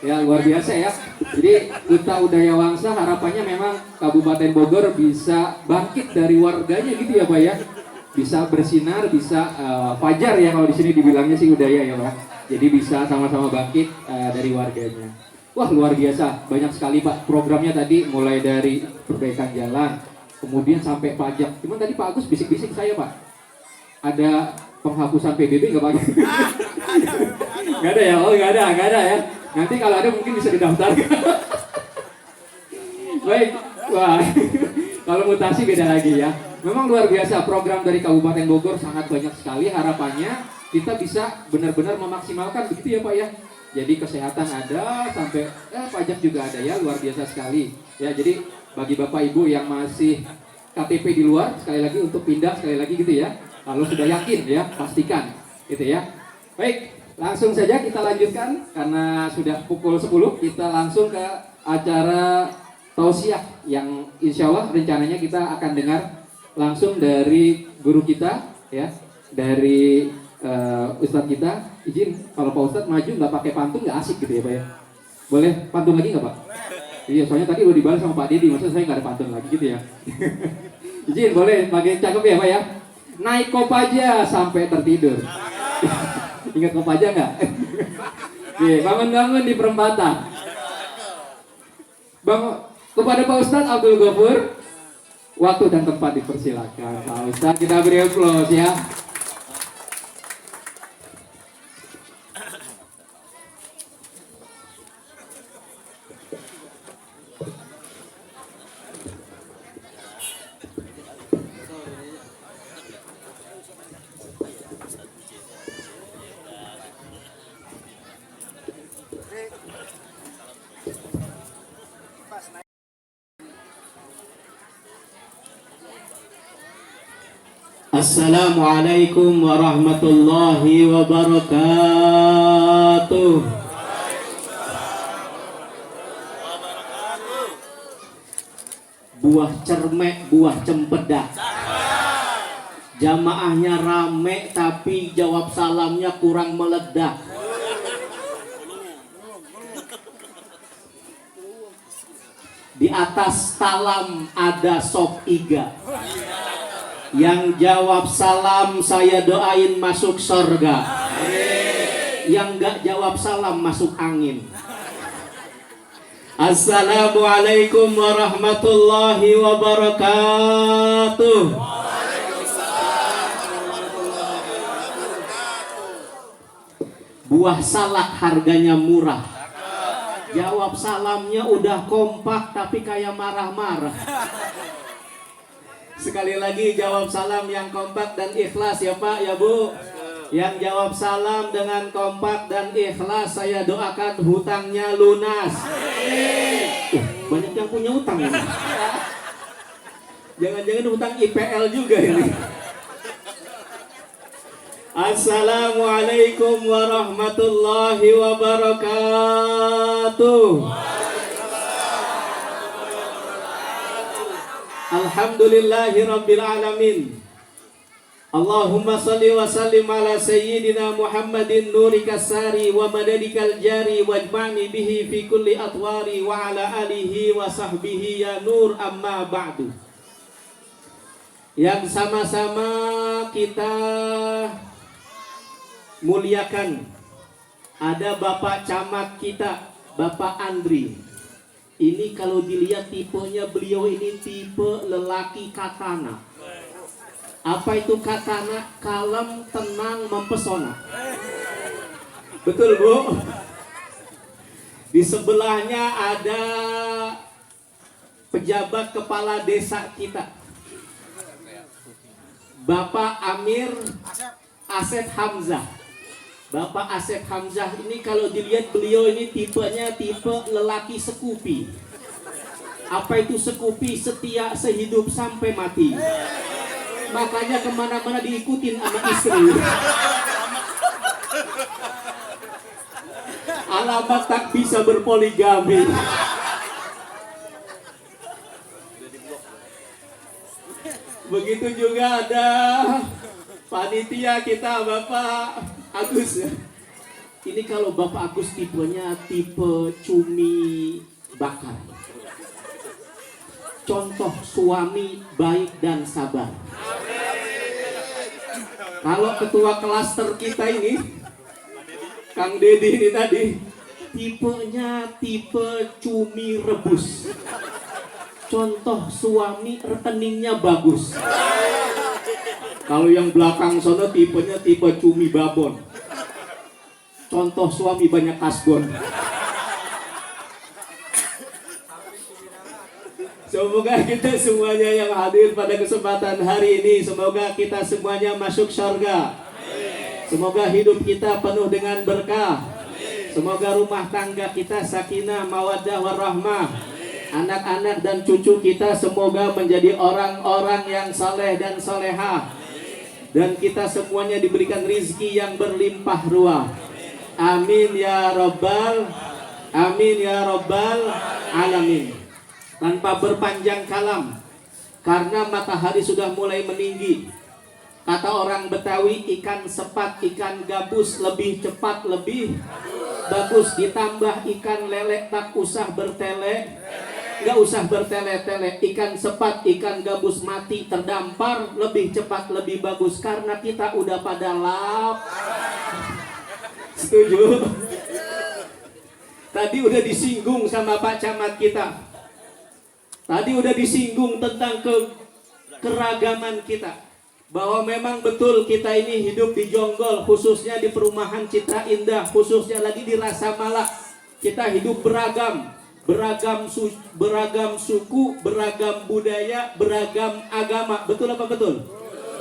Ya, luar biasa ya. Jadi Uta Udaya Wangsa harapannya memang Kabupaten Bogor bisa bangkit dari warganya gitu ya Pak ya. Bisa bersinar, bisa fajar ya kalau di sini dibilangnya sih Udaya ya Pak. Jadi bisa sama-sama bangkit dari warganya. Wah, luar biasa, banyak sekali Pak programnya tadi, mulai dari perbaikan jalan, kemudian sampai pajak. Cuman tadi Pak Agus bisik-bisik saya Pak, ada penghapusan PBB nggak Pak? Nggak ada ya? Oh nggak ada ya. Nanti kalau ada mungkin bisa didaftarkan. Baik, wah, kalau mutasi beda lagi ya. Memang luar biasa, program dari Kabupaten Bogor sangat banyak sekali, harapannya kita bisa benar-benar memaksimalkan begitu ya Pak ya. Jadi kesehatan ada, sampai pajak juga ada ya, luar biasa sekali. Ya, jadi bagi Bapak Ibu yang masih KTP di luar, sekali lagi untuk pindah sekali lagi gitu ya. Kalau sudah yakin ya, pastikan gitu ya. Baik, langsung saja kita lanjutkan karena sudah pukul 10, kita langsung ke acara tausiah yang insya Allah rencananya kita akan dengar langsung dari guru kita ya, dari Ustadz kita. Izin kalau Pak Ustadz maju nggak pakai pantun nggak asik gitu ya Pak ya. Boleh pantun lagi nggak Pak? Iya, soalnya tadi udah dibalas sama Pak Dedi, maksudnya saya nggak ada pantun lagi gitu ya. Izin boleh pakai cakep ya Pak ya. Naik Kopaja sampai tertidur. Ingat Kopaja nggak? Bangun-bangun di perempatan. Kepada Pak Ustadz Abdul Ghafur, waktu dan tempat dipersilakan. Pak Ustadz, kita beri aplaus ya. Assalamualaikum warahmatullahi wabarakatuh. Buah cermek, buah cempedak. Jamaahnya rame tapi jawab salamnya kurang meledak. Di atas talam ada sop iga. Yang jawab salam saya doain masuk surga. Yang nggak jawab salam masuk angin. Assalamualaikum warahmatullahi wabarakatuh. Buah salak harganya murah. Jawab salamnya udah kompak tapi kayak marah-marah. Sekali lagi jawab salam yang kompak dan ikhlas ya Pak, ya Bu. Yang jawab salam dengan kompak dan ikhlas saya doakan hutangnya lunas. Banyak yang punya hutang ini. Jangan-jangan hutang IPL juga ini. Assalamualaikum warahmatullahi wabarakatuh. Alhamdulillahi rabbil alamin. Allahumma salli wa sallim ala sayyidina Muhammadin nurika sari wa madadikal jari wajma'ni bihi fi kulli atwari wa ala alihi wa sahbihi ya nur amma ba'du. Yang sama-sama kita muliakan, ada Bapak Camat kita, Bapak Andri. Ini kalau dilihat tipenya beliau ini tipe lelaki katana. Apa itu katana? Kalem, tenang, mempesona. Betul Bu? Di sebelahnya ada pejabat kepala desa kita, Bapak Amir Asep Hamzah. Bapak Asep Hamzah ini kalau dilihat beliau ini tipenya tipe lelaki sekupi. Apa itu sekupi? Setia sehidup sampai mati. Makanya kemana-mana diikutin sama istri. Alamat tak bisa berpoligami. Begitu juga ada panitia kita Bapak Agus. Ini kalau Bapak Agus tipenya tipe cumi bakar. Contoh suami baik dan sabar. Kalau ketua klaster kita ini, Kang Dedi ini tadi, tipenya tipe cumi rebus. Contoh suami rekeningnya bagus. Kalau yang belakang sono tipenya tipe cumi babon. Contoh suami banyak kasbon. Semoga kita semuanya yang hadir pada kesempatan hari ini, semoga kita semuanya masuk surga. Semoga hidup kita penuh dengan berkah. Semoga rumah tangga kita sakinah, mawaddah, warahmah. Anak-anak dan cucu kita semoga menjadi orang-orang yang saleh dan salehah. Dan kita semuanya diberikan rizki yang berlimpah ruah. Amin ya Rabbal alamin. Tanpa berpanjang kalam, karena matahari sudah mulai meninggi. Kata orang Betawi, ikan sepat, ikan gabus lebih cepat, lebih bagus. Ditambah ikan lele tak usah bertele, nggak usah bertele-tele. Ikan sepat, ikan gabus mati terdampar lebih cepat, lebih bagus. Karena kita udah pada lap. Setuju? Tadi udah disinggung sama Pak Camat kita. Tadi udah disinggung tentang keragaman kita. Bahwa memang betul kita ini hidup di Jonggol, khususnya di perumahan Citra Indah, khususnya lagi di Rasa Malak. Kita hidup beragam suku, beragam budaya, beragam agama. Betul apa betul?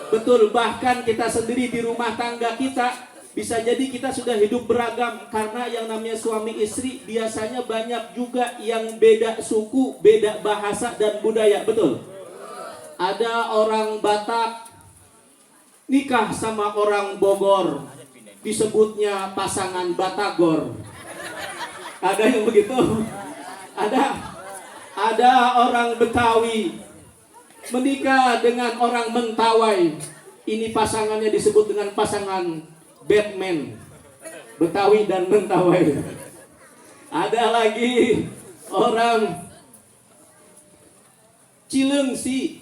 Betul. Bahkan kita sendiri di rumah tangga kita bisa jadi kita sudah hidup beragam, karena yang namanya suami istri biasanya banyak juga yang beda suku, beda bahasa dan budaya. Betul. Ada orang Batak nikah sama orang Bogor, disebutnya pasangan Batagor. Ada yang begitu? Ada orang Betawi menikah dengan orang Mentawai. Ini pasangannya disebut dengan pasangan Batman, Betawi dan Mentawai. Ada lagi orang Cilengsi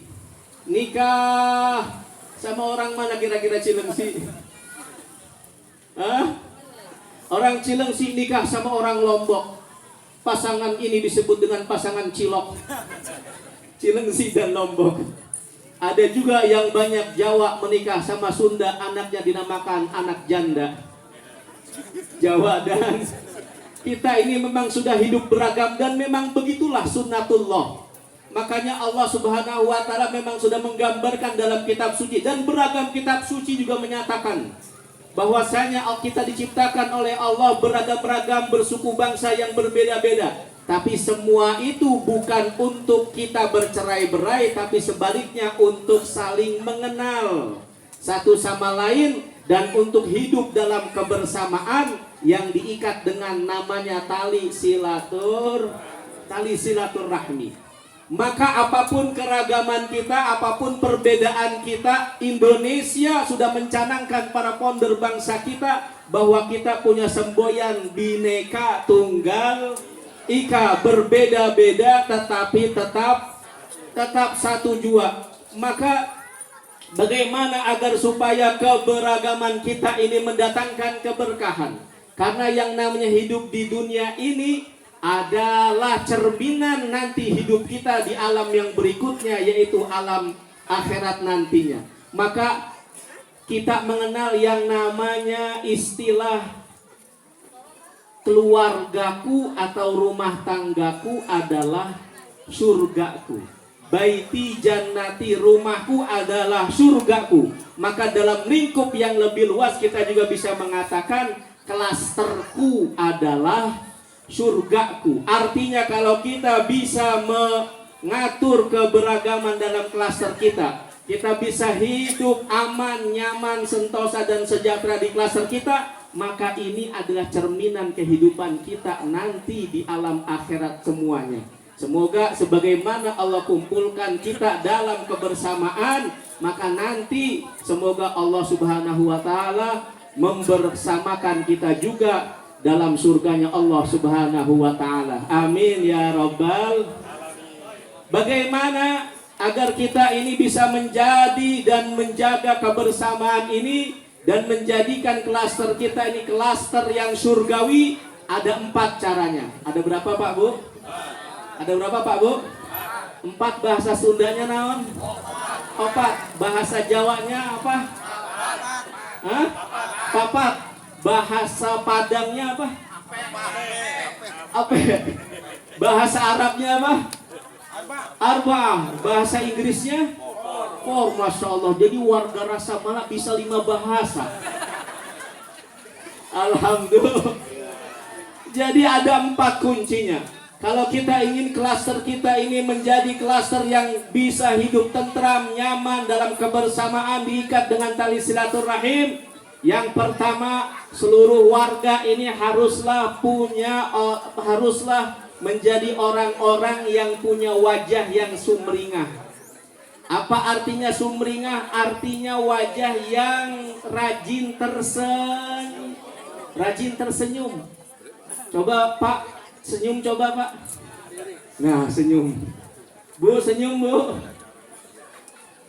nikah sama orang mana kira-kira Cilengsi? Hah? Orang Cilengsi nikah sama orang Lombok. Pasangan ini disebut dengan pasangan cilok. Cilengsi dan Lombok. Ada juga yang banyak Jawa menikah sama Sunda, anaknya dinamakan anak janda. Jawa dan kita ini memang sudah hidup beragam dan memang begitulah sunnatullah. Makanya Allah Subhanahu wa taala memang sudah menggambarkan dalam kitab suci, dan beragam kitab suci juga menyatakan bahwasanya kita diciptakan oleh Allah beragam-ragam, bersuku bangsa yang berbeda-beda. Tapi semua itu bukan untuk kita bercerai-berai, tapi sebaliknya untuk saling mengenal satu sama lain dan untuk hidup dalam kebersamaan yang diikat dengan namanya tali silaturahmi. Maka apapun keragaman kita, apapun perbedaan kita, Indonesia sudah mencanangkan para founder bangsa kita bahwa kita punya semboyan Bhinneka Tunggal Ika, berbeda-beda tetapi tetap satu jua. Maka bagaimana agar supaya keberagaman kita ini mendatangkan keberkahan? Karena yang namanya hidup di dunia ini adalah cerminan nanti hidup kita di alam yang berikutnya, yaitu alam akhirat nantinya. Maka kita mengenal yang namanya istilah keluargaku atau rumah tanggaku adalah surgaku. Baiti jannati, rumahku adalah surgaku. Maka dalam lingkup yang lebih luas kita juga bisa mengatakan klasterku adalah surgaku. Artinya kalau kita bisa mengatur keberagaman dalam klaster kita, kita bisa hidup aman, nyaman, sentosa dan sejahtera di klaster kita, maka ini adalah cerminan kehidupan kita nanti di alam akhirat semuanya. Semoga sebagaimana Allah kumpulkan kita dalam kebersamaan, maka nanti semoga Allah Subhanahu wa taala membersamakan kita juga dalam surganya Allah Subhanahu wa taala. Amin ya rabbal. Bagaimana agar kita ini bisa menjadi dan menjaga kebersamaan ini dan menjadikan klaster kita ini klaster yang surgawi? Ada 4 caranya. Ada berapa Pak Bu? Ada berapa Pak Bu? 4. Bahasa Sundanya naon? 4. Bahasa Jawanya apa? Hah? 4. Bahasa Padangnya apa? Apa? Bahasa Arabnya apa? Arba'ah. Bahasa Inggrisnya? 4. Masya Allah. Jadi warga Rasa Mala bisa 5 bahasa. Alhamdulillah. Jadi ada 4 kuncinya. Kalau kita ingin klaster kita ini menjadi klaster yang bisa hidup tentram, nyaman dalam kebersamaan, diikat dengan tali silaturahim, yang pertama, seluruh warga ini haruslah menjadi orang-orang yang punya wajah yang sumringah. Apa artinya sumringah? Artinya wajah yang rajin tersenyum. Coba Pak, senyum coba Pak. Nah, senyum. Bu, senyum Bu.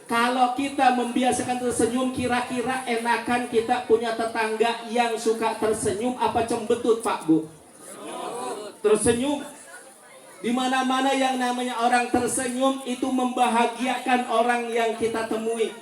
Kalau kita membiasakan tersenyum, kira-kira enakan kita punya tetangga yang suka tersenyum apa cembetut Pak Bu? Tersenyum. Di mana-mana yang namanya orang tersenyum itu membahagiakan orang yang kita temui.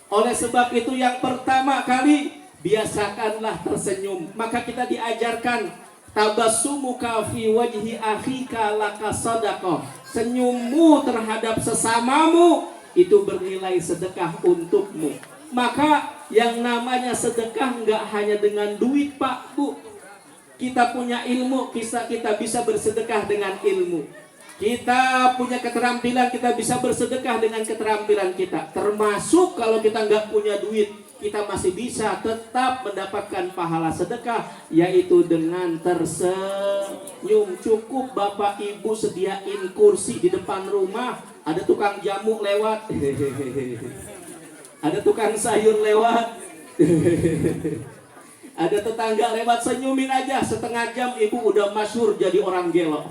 Oleh sebab itu yang pertama kali biasakanlah tersenyum. Maka kita diajarkan tabassumuka fi wajhi akhika laka sadaqah. Senyummu terhadap sesamamu itu bernilai sedekah untukmu. Maka yang namanya sedekah enggak hanya dengan duit Pak Bu. Kita punya ilmu, kita bisa bersedekah dengan ilmu. Kita punya keterampilan, kita bisa bersedekah dengan keterampilan kita. Termasuk kalau kita nggak punya duit, kita masih bisa tetap mendapatkan pahala sedekah, yaitu dengan tersenyum. Cukup Bapak Ibu sediain kursi di depan rumah, ada tukang jamu lewat, ada tukang sayur lewat, ada tetangga lewat, senyumin aja, setengah jam ibu udah masyhur jadi orang gelo.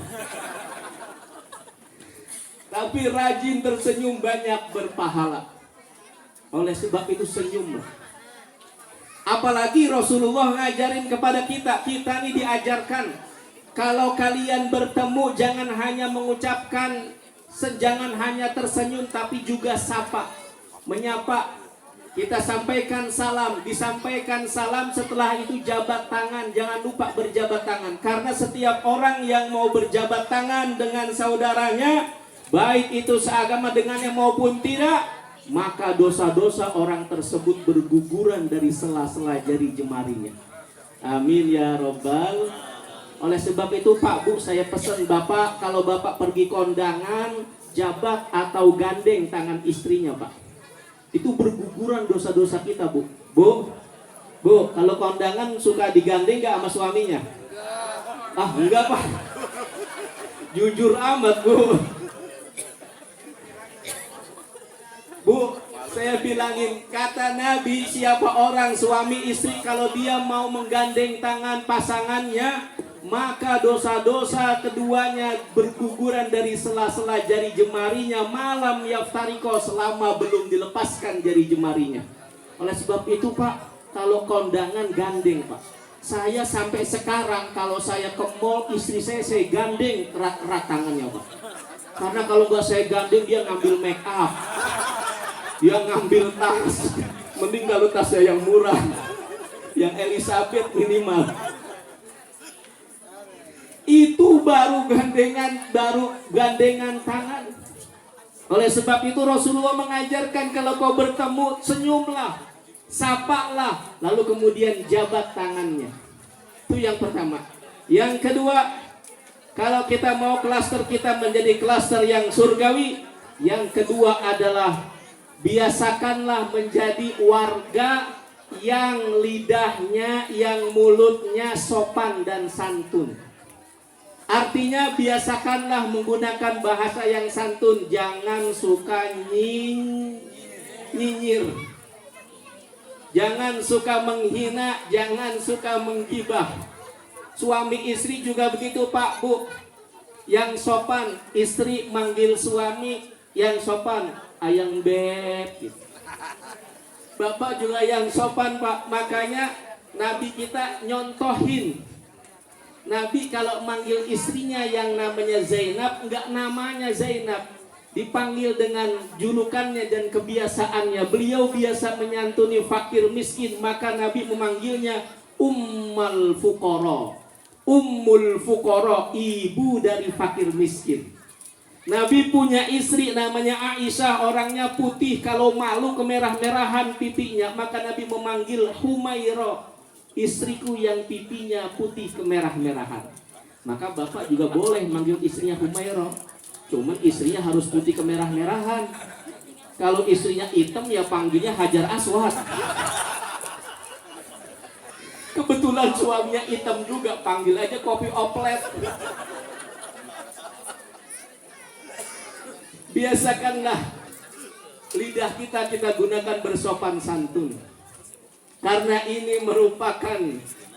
Tapi rajin tersenyum banyak berpahala. Oleh sebab itu senyumlah. Apalagi Rasulullah ngajarin kepada kita ini diajarkan, kalau kalian bertemu jangan hanya mengucapkan, jangan hanya tersenyum, tapi juga sapa, menyapa. Kita sampaikan salam, disampaikan salam, setelah itu jabat tangan. Jangan lupa berjabat tangan, karena setiap orang yang mau berjabat tangan dengan saudaranya, baik itu seagama dengannya maupun tidak, maka dosa-dosa orang tersebut berguguran dari sela-sela jari jemarinya. Amin ya robbal. Oleh sebab itu Pak Bu, saya pesan Bapak, kalau Bapak pergi kondangan, jabat atau gandeng tangan istrinya Pak. Itu berguguran dosa-dosa kita Bu. Bu, kalau kondangan suka digandeng gak sama suaminya? Ah enggak Pak. Jujur amat Bu. Bu, saya bilangin, kata Nabi, siapa orang suami istri kalau dia mau menggandeng tangan pasangannya, maka dosa-dosa keduanya berguguran dari sela-sela jari jemarinya malam yaftariko, selama belum dilepaskan jari jemarinya. Oleh sebab itu Pak, kalau kondangan gandeng Pak. Saya sampai sekarang kalau saya ke mall, istri saya gandeng erat tangannya Pak. Karena kalau nggak saya gandeng, dia ngambil make up, dia ngambil tas. Mending kalau tasnya yang murah, yang Elizabeth minimal. Itu baru gandengan tangan. Oleh sebab itu Rasulullah mengajarkan, kalau kau bertemu senyumlah, sapalah, lalu kemudian jabat tangannya. Itu yang pertama. Yang kedua, kalau kita mau klaster kita menjadi klaster yang surgawi, yang kedua adalah biasakanlah menjadi warga yang lidahnya, yang mulutnya sopan dan santun. Artinya biasakanlah menggunakan bahasa yang santun. Jangan suka nyinyir, jangan suka menghina, jangan suka menggibah. Suami istri juga begitu Pak Bu. Yang sopan, istri manggil suami yang sopan, ayang beb gitu. Bapak juga yang sopan Pak. Makanya Nabi kita nyontohin. Nabi kalau manggil istrinya yang namanya Zainab, enggak namanya Zainab, dipanggil dengan julukannya dan kebiasaannya. Beliau biasa menyantuni fakir miskin, maka Nabi memanggilnya Ummul Fuqara. Ummul Fuqara, ibu dari fakir miskin. Nabi punya istri namanya Aisyah, orangnya putih, kalau malu kemerah-merahan pipinya, maka Nabi memanggil Humairah, istriku yang pipinya putih kemerah-merahan. Maka bapak juga boleh manggil istrinya Humairah, cuman istrinya harus putih kemerah-merahan. Kalau istrinya hitam ya panggilnya Hajar Aswad. Kebetulan suaminya hitam juga, panggil aja kopi oplet. Biasakanlah lidah kita gunakan bersopan santun. Karena ini merupakan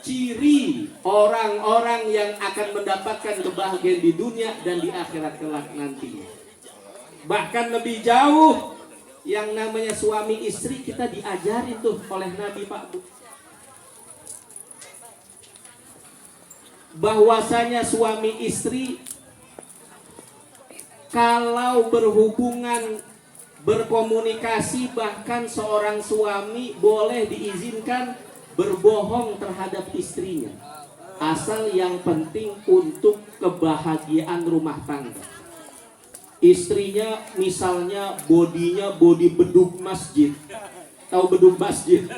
ciri orang-orang yang akan mendapatkan kebahagiaan di dunia dan di akhirat kelak nantinya. Bahkan lebih jauh, yang namanya suami istri kita diajarin tuh oleh Nabi Pak Bu, bahwasanya suami istri kalau berhubungan, berkomunikasi, bahkan seorang suami boleh diizinkan berbohong terhadap istrinya, asal yang penting untuk kebahagiaan rumah tangga. Istrinya misalnya bodinya bodi beduk masjid, tahu beduk masjid,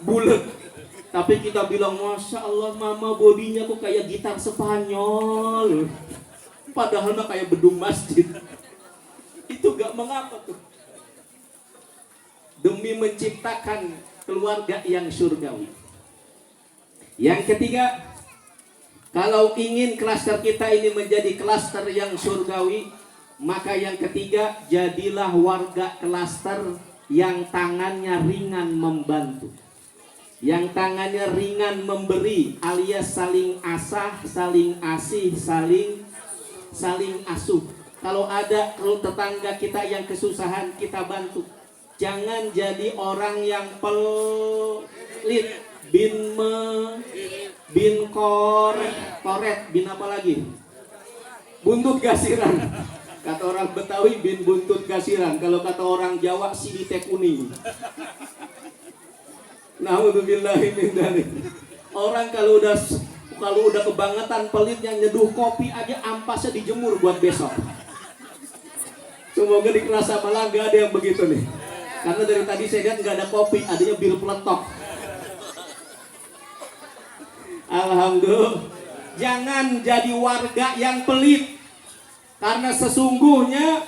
bulat, tapi kita bilang Masya Allah mama bodinya kok kayak gitar Spanyol, padahal mah kayak beduk masjid. Itu gak mengapa tuh, demi menciptakan keluarga yang surgawi. Yang ketiga, kalau ingin klaster kita ini menjadi klaster yang surgawi, maka yang ketiga, jadilah warga klaster yang tangannya ringan membantu, yang tangannya ringan memberi, alias saling asah, saling asih, saling asuh. Kalau ada tetangga kita yang kesusahan, kita bantu. Jangan jadi orang yang pelit, bin koret, bin apa lagi? Buntut gasiran. Kata orang Betawi bin buntut gasiran. Kalau kata orang Jawa silite kuning. Naudzubillahi min dzalik. Orang kalau udah kebangetan pelitnya, nyeduh kopi aja ampasnya dijemur buat besok. Semoga di Kerasa Malang gak ada yang begitu nih. Karena dari tadi saya lihat nggak ada kopi, adanya bir peletok. Alhamdulillah. Jangan jadi warga yang pelit. Karena sesungguhnya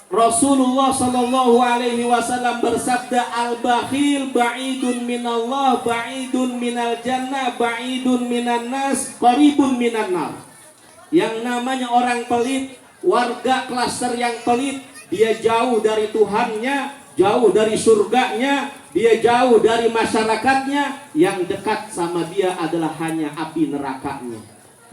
Rasulullah Shallallahu Alaihi Wasallam bersabda, al-bakhil ba'idun minallah, ba'idun minal jannah, ba'idun minan nas, qaribun minan nar. Yang namanya orang pelit, warga klaster yang pelit, dia jauh dari Tuhannya, jauh dari surganya, dia jauh dari masyarakatnya. Yang dekat sama dia adalah hanya api nerakanya.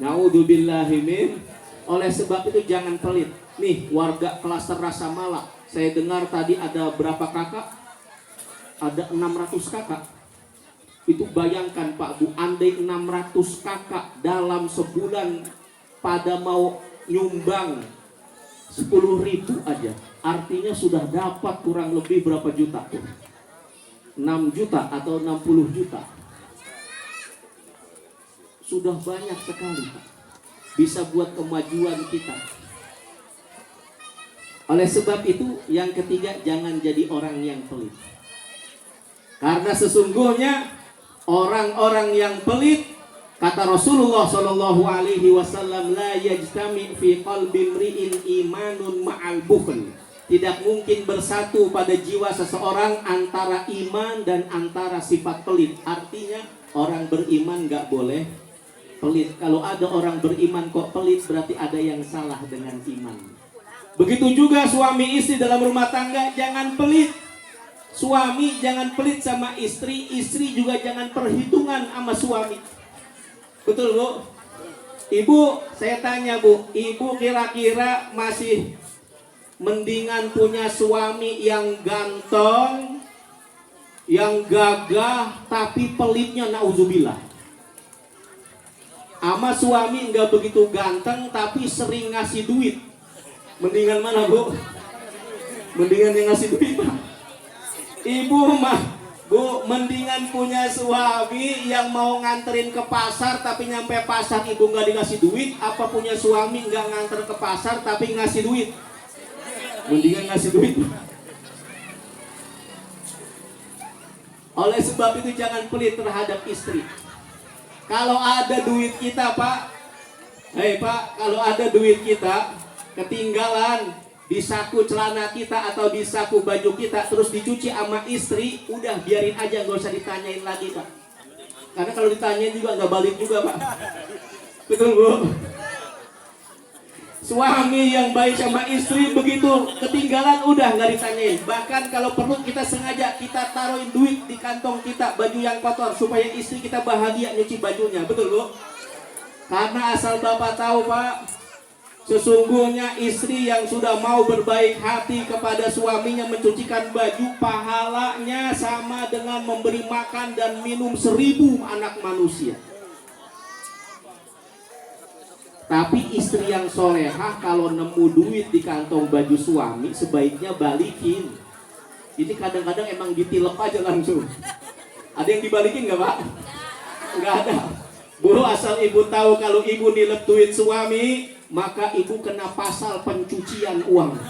Naudzubillahi min. Oleh sebab itu jangan pelit. Nih warga klaster Rasa Mala, saya dengar tadi ada berapa kakak? Ada 600 kakak. Itu bayangkan Pak Bu, andai 600 kakak dalam sebulan pada mau nyumbang 10.000 aja, artinya sudah dapat kurang lebih berapa juta? 6 juta atau 60 juta. Sudah banyak sekali Pak. Bisa buat kemajuan kita. Oleh sebab itu, yang ketiga, jangan jadi orang yang pelit. Karena sesungguhnya orang-orang yang pelit, kata Rasulullah Shallallahu Alaihi Wasallam, la yajtami fi qalbi mri'in imanun ma'al bukhl. Tidak mungkin bersatu pada jiwa seseorang antara iman dan antara sifat pelit. Artinya orang beriman nggak boleh pelit. Kalau ada orang beriman kok pelit, berarti ada yang salah dengan iman. Begitu juga suami istri dalam rumah tangga, jangan pelit. Suami jangan pelit sama istri, istri juga jangan perhitungan sama suami. Betul Bu? Ibu, saya tanya Bu, ibu kira-kira masih mendingan punya suami yang ganteng, yang gagah, tapi pelitnya nauzubillah, ama suami nggak begitu ganteng tapi sering ngasih duit? Mendingan mana Bu? Mendingan yang ngasih duit Pak. Ibu mah Bu, mendingan punya suami yang mau nganterin ke pasar tapi nyampe pasar ibu nggak dikasih duit, apa punya suami nggak nganter ke pasar tapi ngasih duit? Mendingan ngasih duit. Oleh sebab itu jangan pelit terhadap istri. Kalau ada duit kita Pak, Pak, kalau ada duit kita ketinggalan di saku celana kita atau di saku baju kita, terus dicuci sama istri, udah biarin aja, nggak usah ditanyain lagi Pak. Karena kalau ditanyain juga nggak balik juga Pak. Betul Bu? Suami yang baik sama istri begitu ketinggalan udah nggak ditanyain. Bahkan kalau perlu kita sengaja kita taruhin duit di kantong kita, baju yang kotor, supaya istri kita bahagia nyuci bajunya. Betul Bu? Karena asal Bapak tahu Pak, sesungguhnya istri yang sudah mau berbaik hati kepada suaminya mencucikan baju, pahalanya sama dengan memberi makan dan minum 1000 anak manusia. Tapi istri yang solehah kalau nemu duit di kantong baju suami, sebaiknya balikin. Ini kadang-kadang emang ditilep aja langsung. Ada yang dibalikin nggak Pak? Nggak ada. Bu, asal ibu tahu kalau ibu nilep duit suami, maka ibu kena pasal pencucian uang.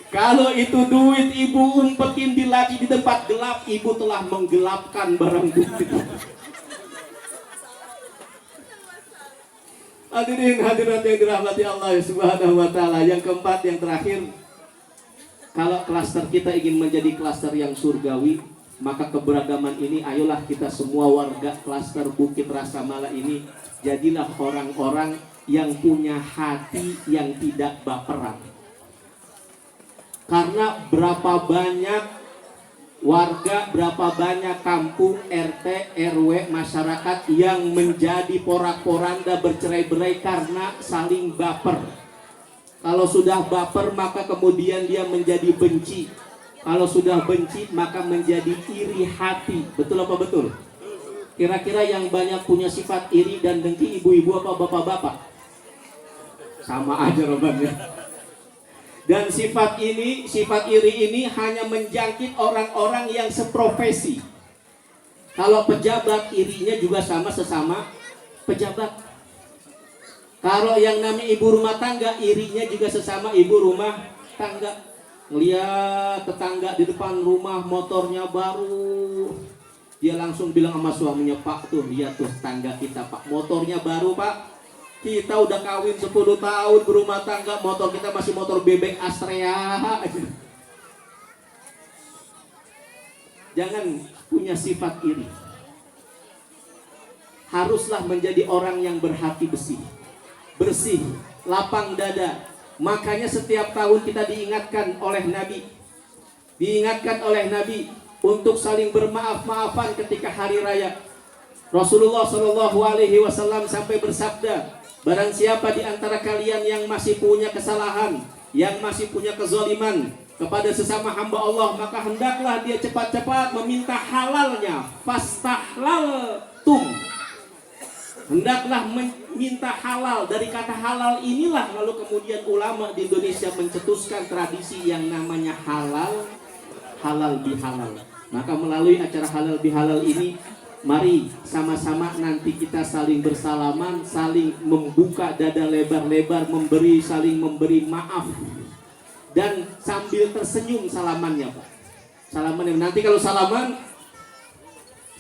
Kalau itu duit ibu umpetin di laci di tempat gelap, ibu telah menggelapkan barang bukti. Hadirin hadirat yang dirahmati Allah Subhanahu wa taala. Yang keempat, yang terakhir, kalau klaster kita ingin menjadi klaster yang surgawi, maka keberagaman ini, ayolah kita semua warga klaster Bukit Rasa Mala ini jadilah orang-orang yang punya hati yang tidak baperan. Karena berapa banyak warga, berapa banyak kampung, RT, RW, masyarakat yang menjadi porak-poranda bercerai-berai karena saling baper. Kalau sudah baper maka kemudian dia menjadi benci. Kalau sudah benci maka menjadi iri hati. Betul apa betul? Kira-kira yang banyak punya sifat iri dan dengki ibu-ibu apa bapak-bapak? Sama aja jawabannya. Dan sifat iri ini hanya menjangkit orang-orang yang seprofesi. Kalau pejabat, irinya juga sama sesama pejabat. Kalau yang namanya ibu rumah tangga, irinya juga sesama ibu rumah tangga. Ngeliat tetangga di depan rumah motornya baru, dia langsung bilang sama suaminya, "Pak, tuh lihat tuh tetangga kita, Pak, motornya baru, Pak. Kita udah kawin 10 tahun berumah tangga, motor kita masih motor bebek Astrea." Jangan punya sifat iri. Haruslah menjadi orang yang berhati besi, bersih, lapang dada. Makanya setiap tahun kita diingatkan oleh Nabi untuk saling bermaaf-maafan ketika hari raya. Rasulullah Shallallahu Alaihi Wasallam sampai bersabda, barang siapa di antara kalian yang masih punya kesalahan, yang masih punya kezaliman kepada sesama hamba Allah, maka hendaklah dia cepat-cepat meminta halalnya. Fastahlaltum. Hendaklah meminta halal. Dari kata halal inilah lalu kemudian ulama di Indonesia mencetuskan tradisi yang namanya halal bihalal. Maka melalui acara halal bihalal ini, mari sama-sama nanti kita saling bersalaman, saling membuka dada lebar-lebar, saling memberi maaf, dan sambil tersenyum salamannya, Pak. Salamannya nanti kalau salaman,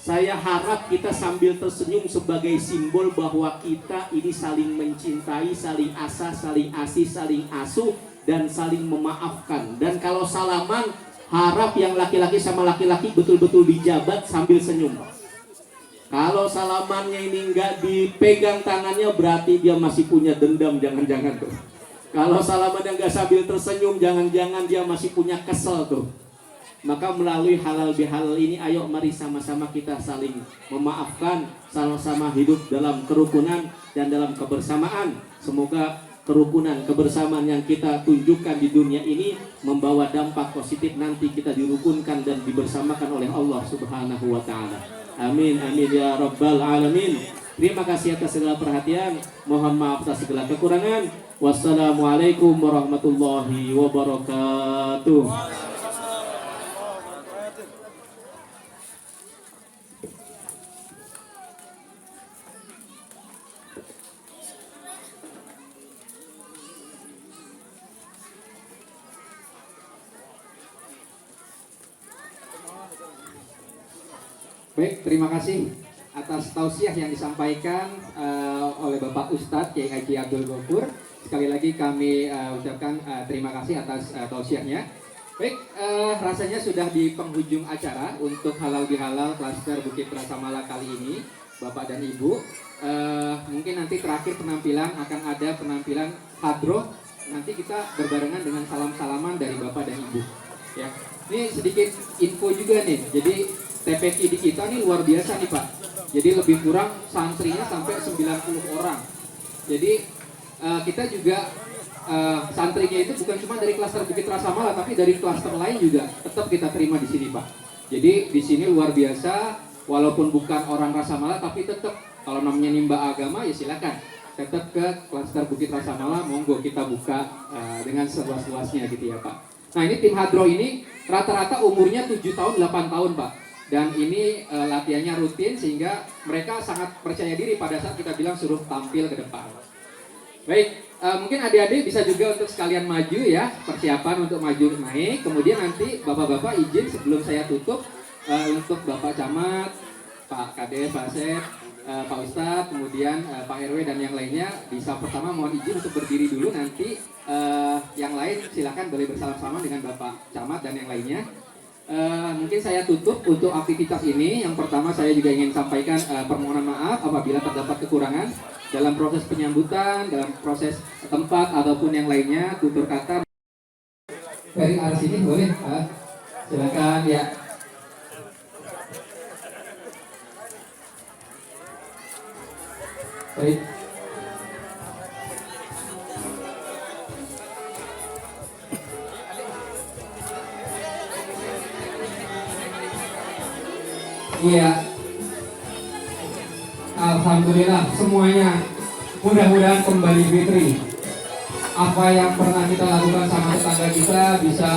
saya harap kita sambil tersenyum sebagai simbol bahwa kita ini saling mencintai, saling asah, saling asih, saling asuh, dan saling memaafkan. Dan kalau salaman, harap yang laki-laki sama laki-laki betul-betul dijabat sambil senyum. Kalau salamannya ini nggak dipegang tangannya, berarti dia masih punya dendam, jangan-jangan tuh. Kalau salamannya nggak sambil tersenyum, jangan-jangan dia masih punya kesel tuh. Maka melalui halal bihalal ini, ayo mari sama-sama kita saling memaafkan, sama-sama hidup dalam kerukunan dan dalam kebersamaan. Semoga kerukunan, kebersamaan yang kita tunjukkan di dunia ini membawa dampak positif nanti kita dirukunkan dan dibersamakan oleh Allah Subhanahu wa Ta'ala. Amin, amin ya Rabbal Alamin. Terima kasih atas segala perhatian. Mohon maaf atas segala kekurangan. Wassalamualaikum warahmatullahi wabarakatuh. Baik, terima kasih atas tausiah yang disampaikan oleh Bapak Ustadz Kiai Haji Abdul Ghafur. Sekali lagi kami ucapkan terima kasih atas tausiahnya. Baik, rasanya sudah di penghujung acara untuk halal bihalal klaster Bukit Rasa Mala kali ini, Bapak dan Ibu. Mungkin nanti terakhir penampilan akan ada penampilan hadroh. Nanti kita berbarengan dengan salam-salaman dari Bapak dan Ibu. Ya, ini sedikit info juga nih. Jadi TPQ di kita nih luar biasa nih Pak. Jadi lebih kurang santrinya sampai 90 orang. Jadi kita juga santrinya itu bukan cuma dari klaster Bukit Rasa Mala, tapi dari klaster lain juga tetap kita terima di sini Pak. Jadi di sini luar biasa, walaupun bukan orang Rasa Mala, tapi tetap kalau namanya nimba agama ya silakan. Tetap ke klaster Bukit Rasa Mala, monggo kita buka dengan seluas-luasnya gitu ya Pak. Nah ini tim hadroh ini rata-rata umurnya 7 tahun 8 tahun Pak. Dan ini latihannya rutin sehingga mereka sangat percaya diri pada saat kita bilang suruh tampil ke depan. Baik, mungkin adik-adik bisa juga untuk sekalian maju ya, persiapan untuk maju naik. Kemudian nanti bapak-bapak izin sebelum saya tutup untuk Bapak Camat, Pak Kades, Pak Sep, Pak Ustadz, kemudian Pak RW dan yang lainnya bisa pertama mohon izin untuk berdiri dulu, nanti yang lain silakan boleh bersalaman dengan Bapak Camat dan yang lainnya. Mungkin saya tutup untuk aktivitas ini. Yang pertama saya juga ingin sampaikan permohonan maaf apabila terdapat kekurangan dalam proses penyambutan, dalam proses tempat ataupun yang lainnya, tutur kata. Dari arah sini boleh, silakan ya. Baik. Iya. Alhamdulillah semuanya mudah-mudahan kembali fitri. Apa yang pernah kita lakukan sama tetangga kita bisa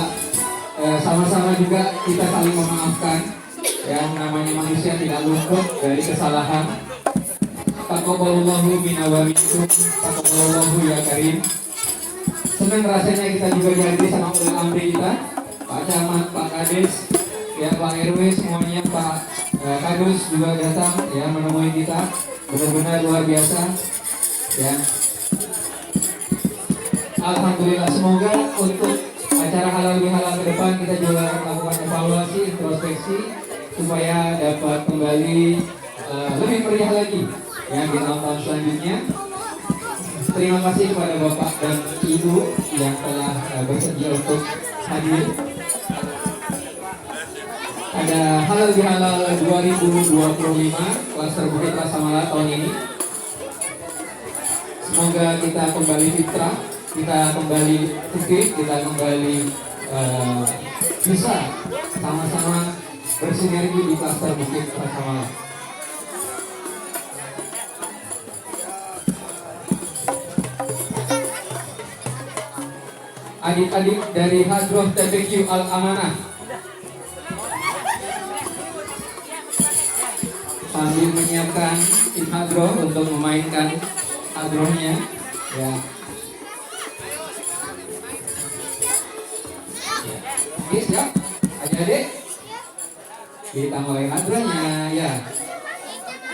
sama-sama juga kita saling memaafkan. Yang namanya manusia tidak luput dari kesalahan. Taqabbalallahu minna wa minkum. Taqabbalallahu ya karim. Senang rasanya kita juga dihadirkan sama ulil amri kita, Pak Camat, Pak Kades, ya Pak RW semuanya, Pak Kadus juga datang ya menemui kita, benar-benar luar biasa ya. Alhamdulillah, semoga untuk acara halal bihalal ke depan kita juga akan melakukan evaluasi, introspeksi supaya dapat kembali lebih meriah lagi ya di tahun-tahun selanjutnya. Terima kasih kepada Bapak dan Ibu yang telah bersedia untuk hadir. Ada halal bihalal 2025 klaster Bukit Rasa Mala tahun ini. Semoga kita kembali fitrah, kita kembali fikih, kita kembali bisa sama-sama bersinergi di klaster Bukit Rasa Mala. Adik-adik dari Hadroh TPQ Al Amanah sambil menyiapkan tim hadroh untuk memainkan hadrohnya ya. Oke, siap adik-adik, kita mulai hadrohnya ya.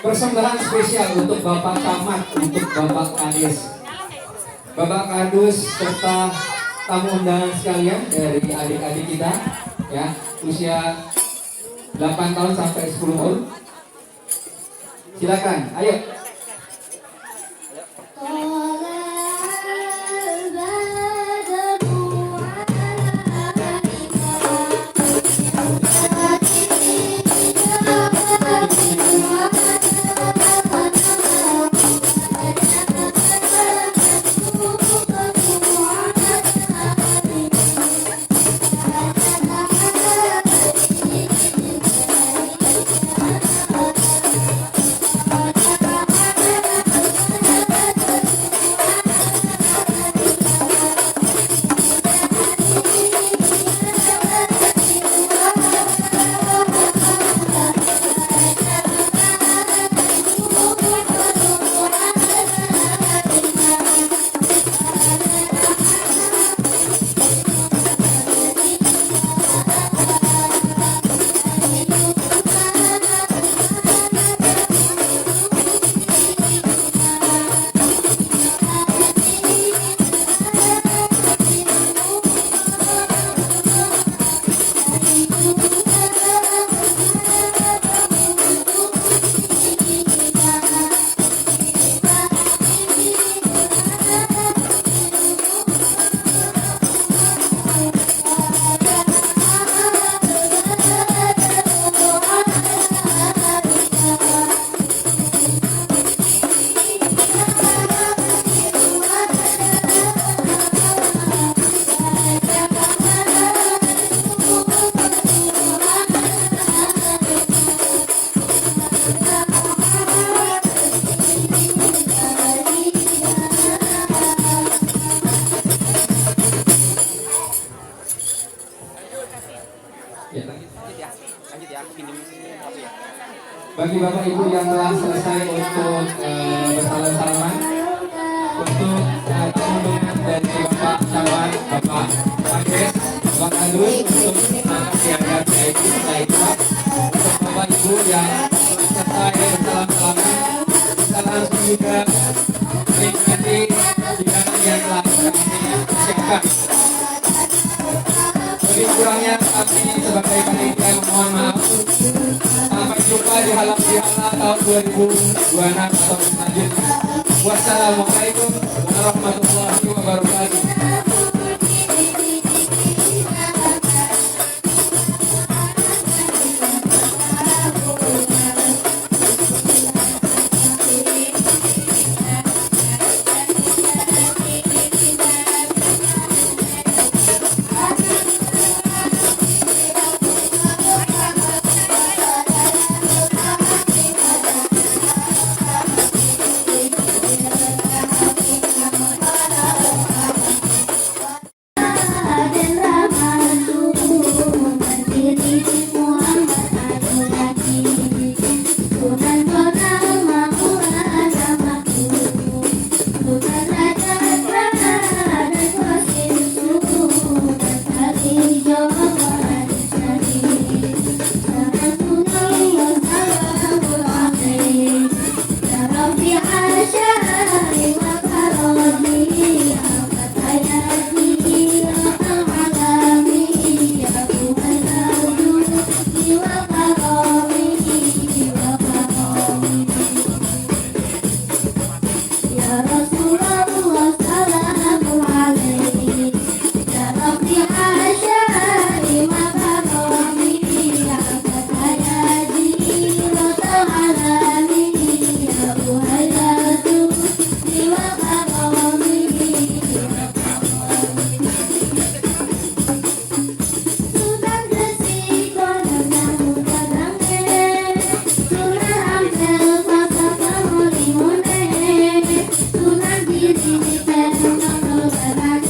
Persembahan spesial untuk Bapak Camat, untuk Bapak Kades, Bapak Kadus serta tamu undangan sekalian dari adik-adik kita ya, usia 8 tahun sampai 10 tahun. Silakan, ayo. Bagi Bapak Ibu yang telah selesai untuk bersalam-salaman, untuk undangan dari Bapak Camat, Bapak Kades, Bapak Kadus untuk siaga VIP setelah itu, untuk Bapak Ibu yang selesai bersalam-salaman, kita langsung juga menikmati hidangan yang telah kami siapkan. Lebih kurangnya kami sebagai panitia mohon maaf. Sampai jumpa di halal bihalal tahun 2026 atau selanjutnya. Wassalamualaikum warahmatullahi wabarakatuh. ini penuh berbahagia.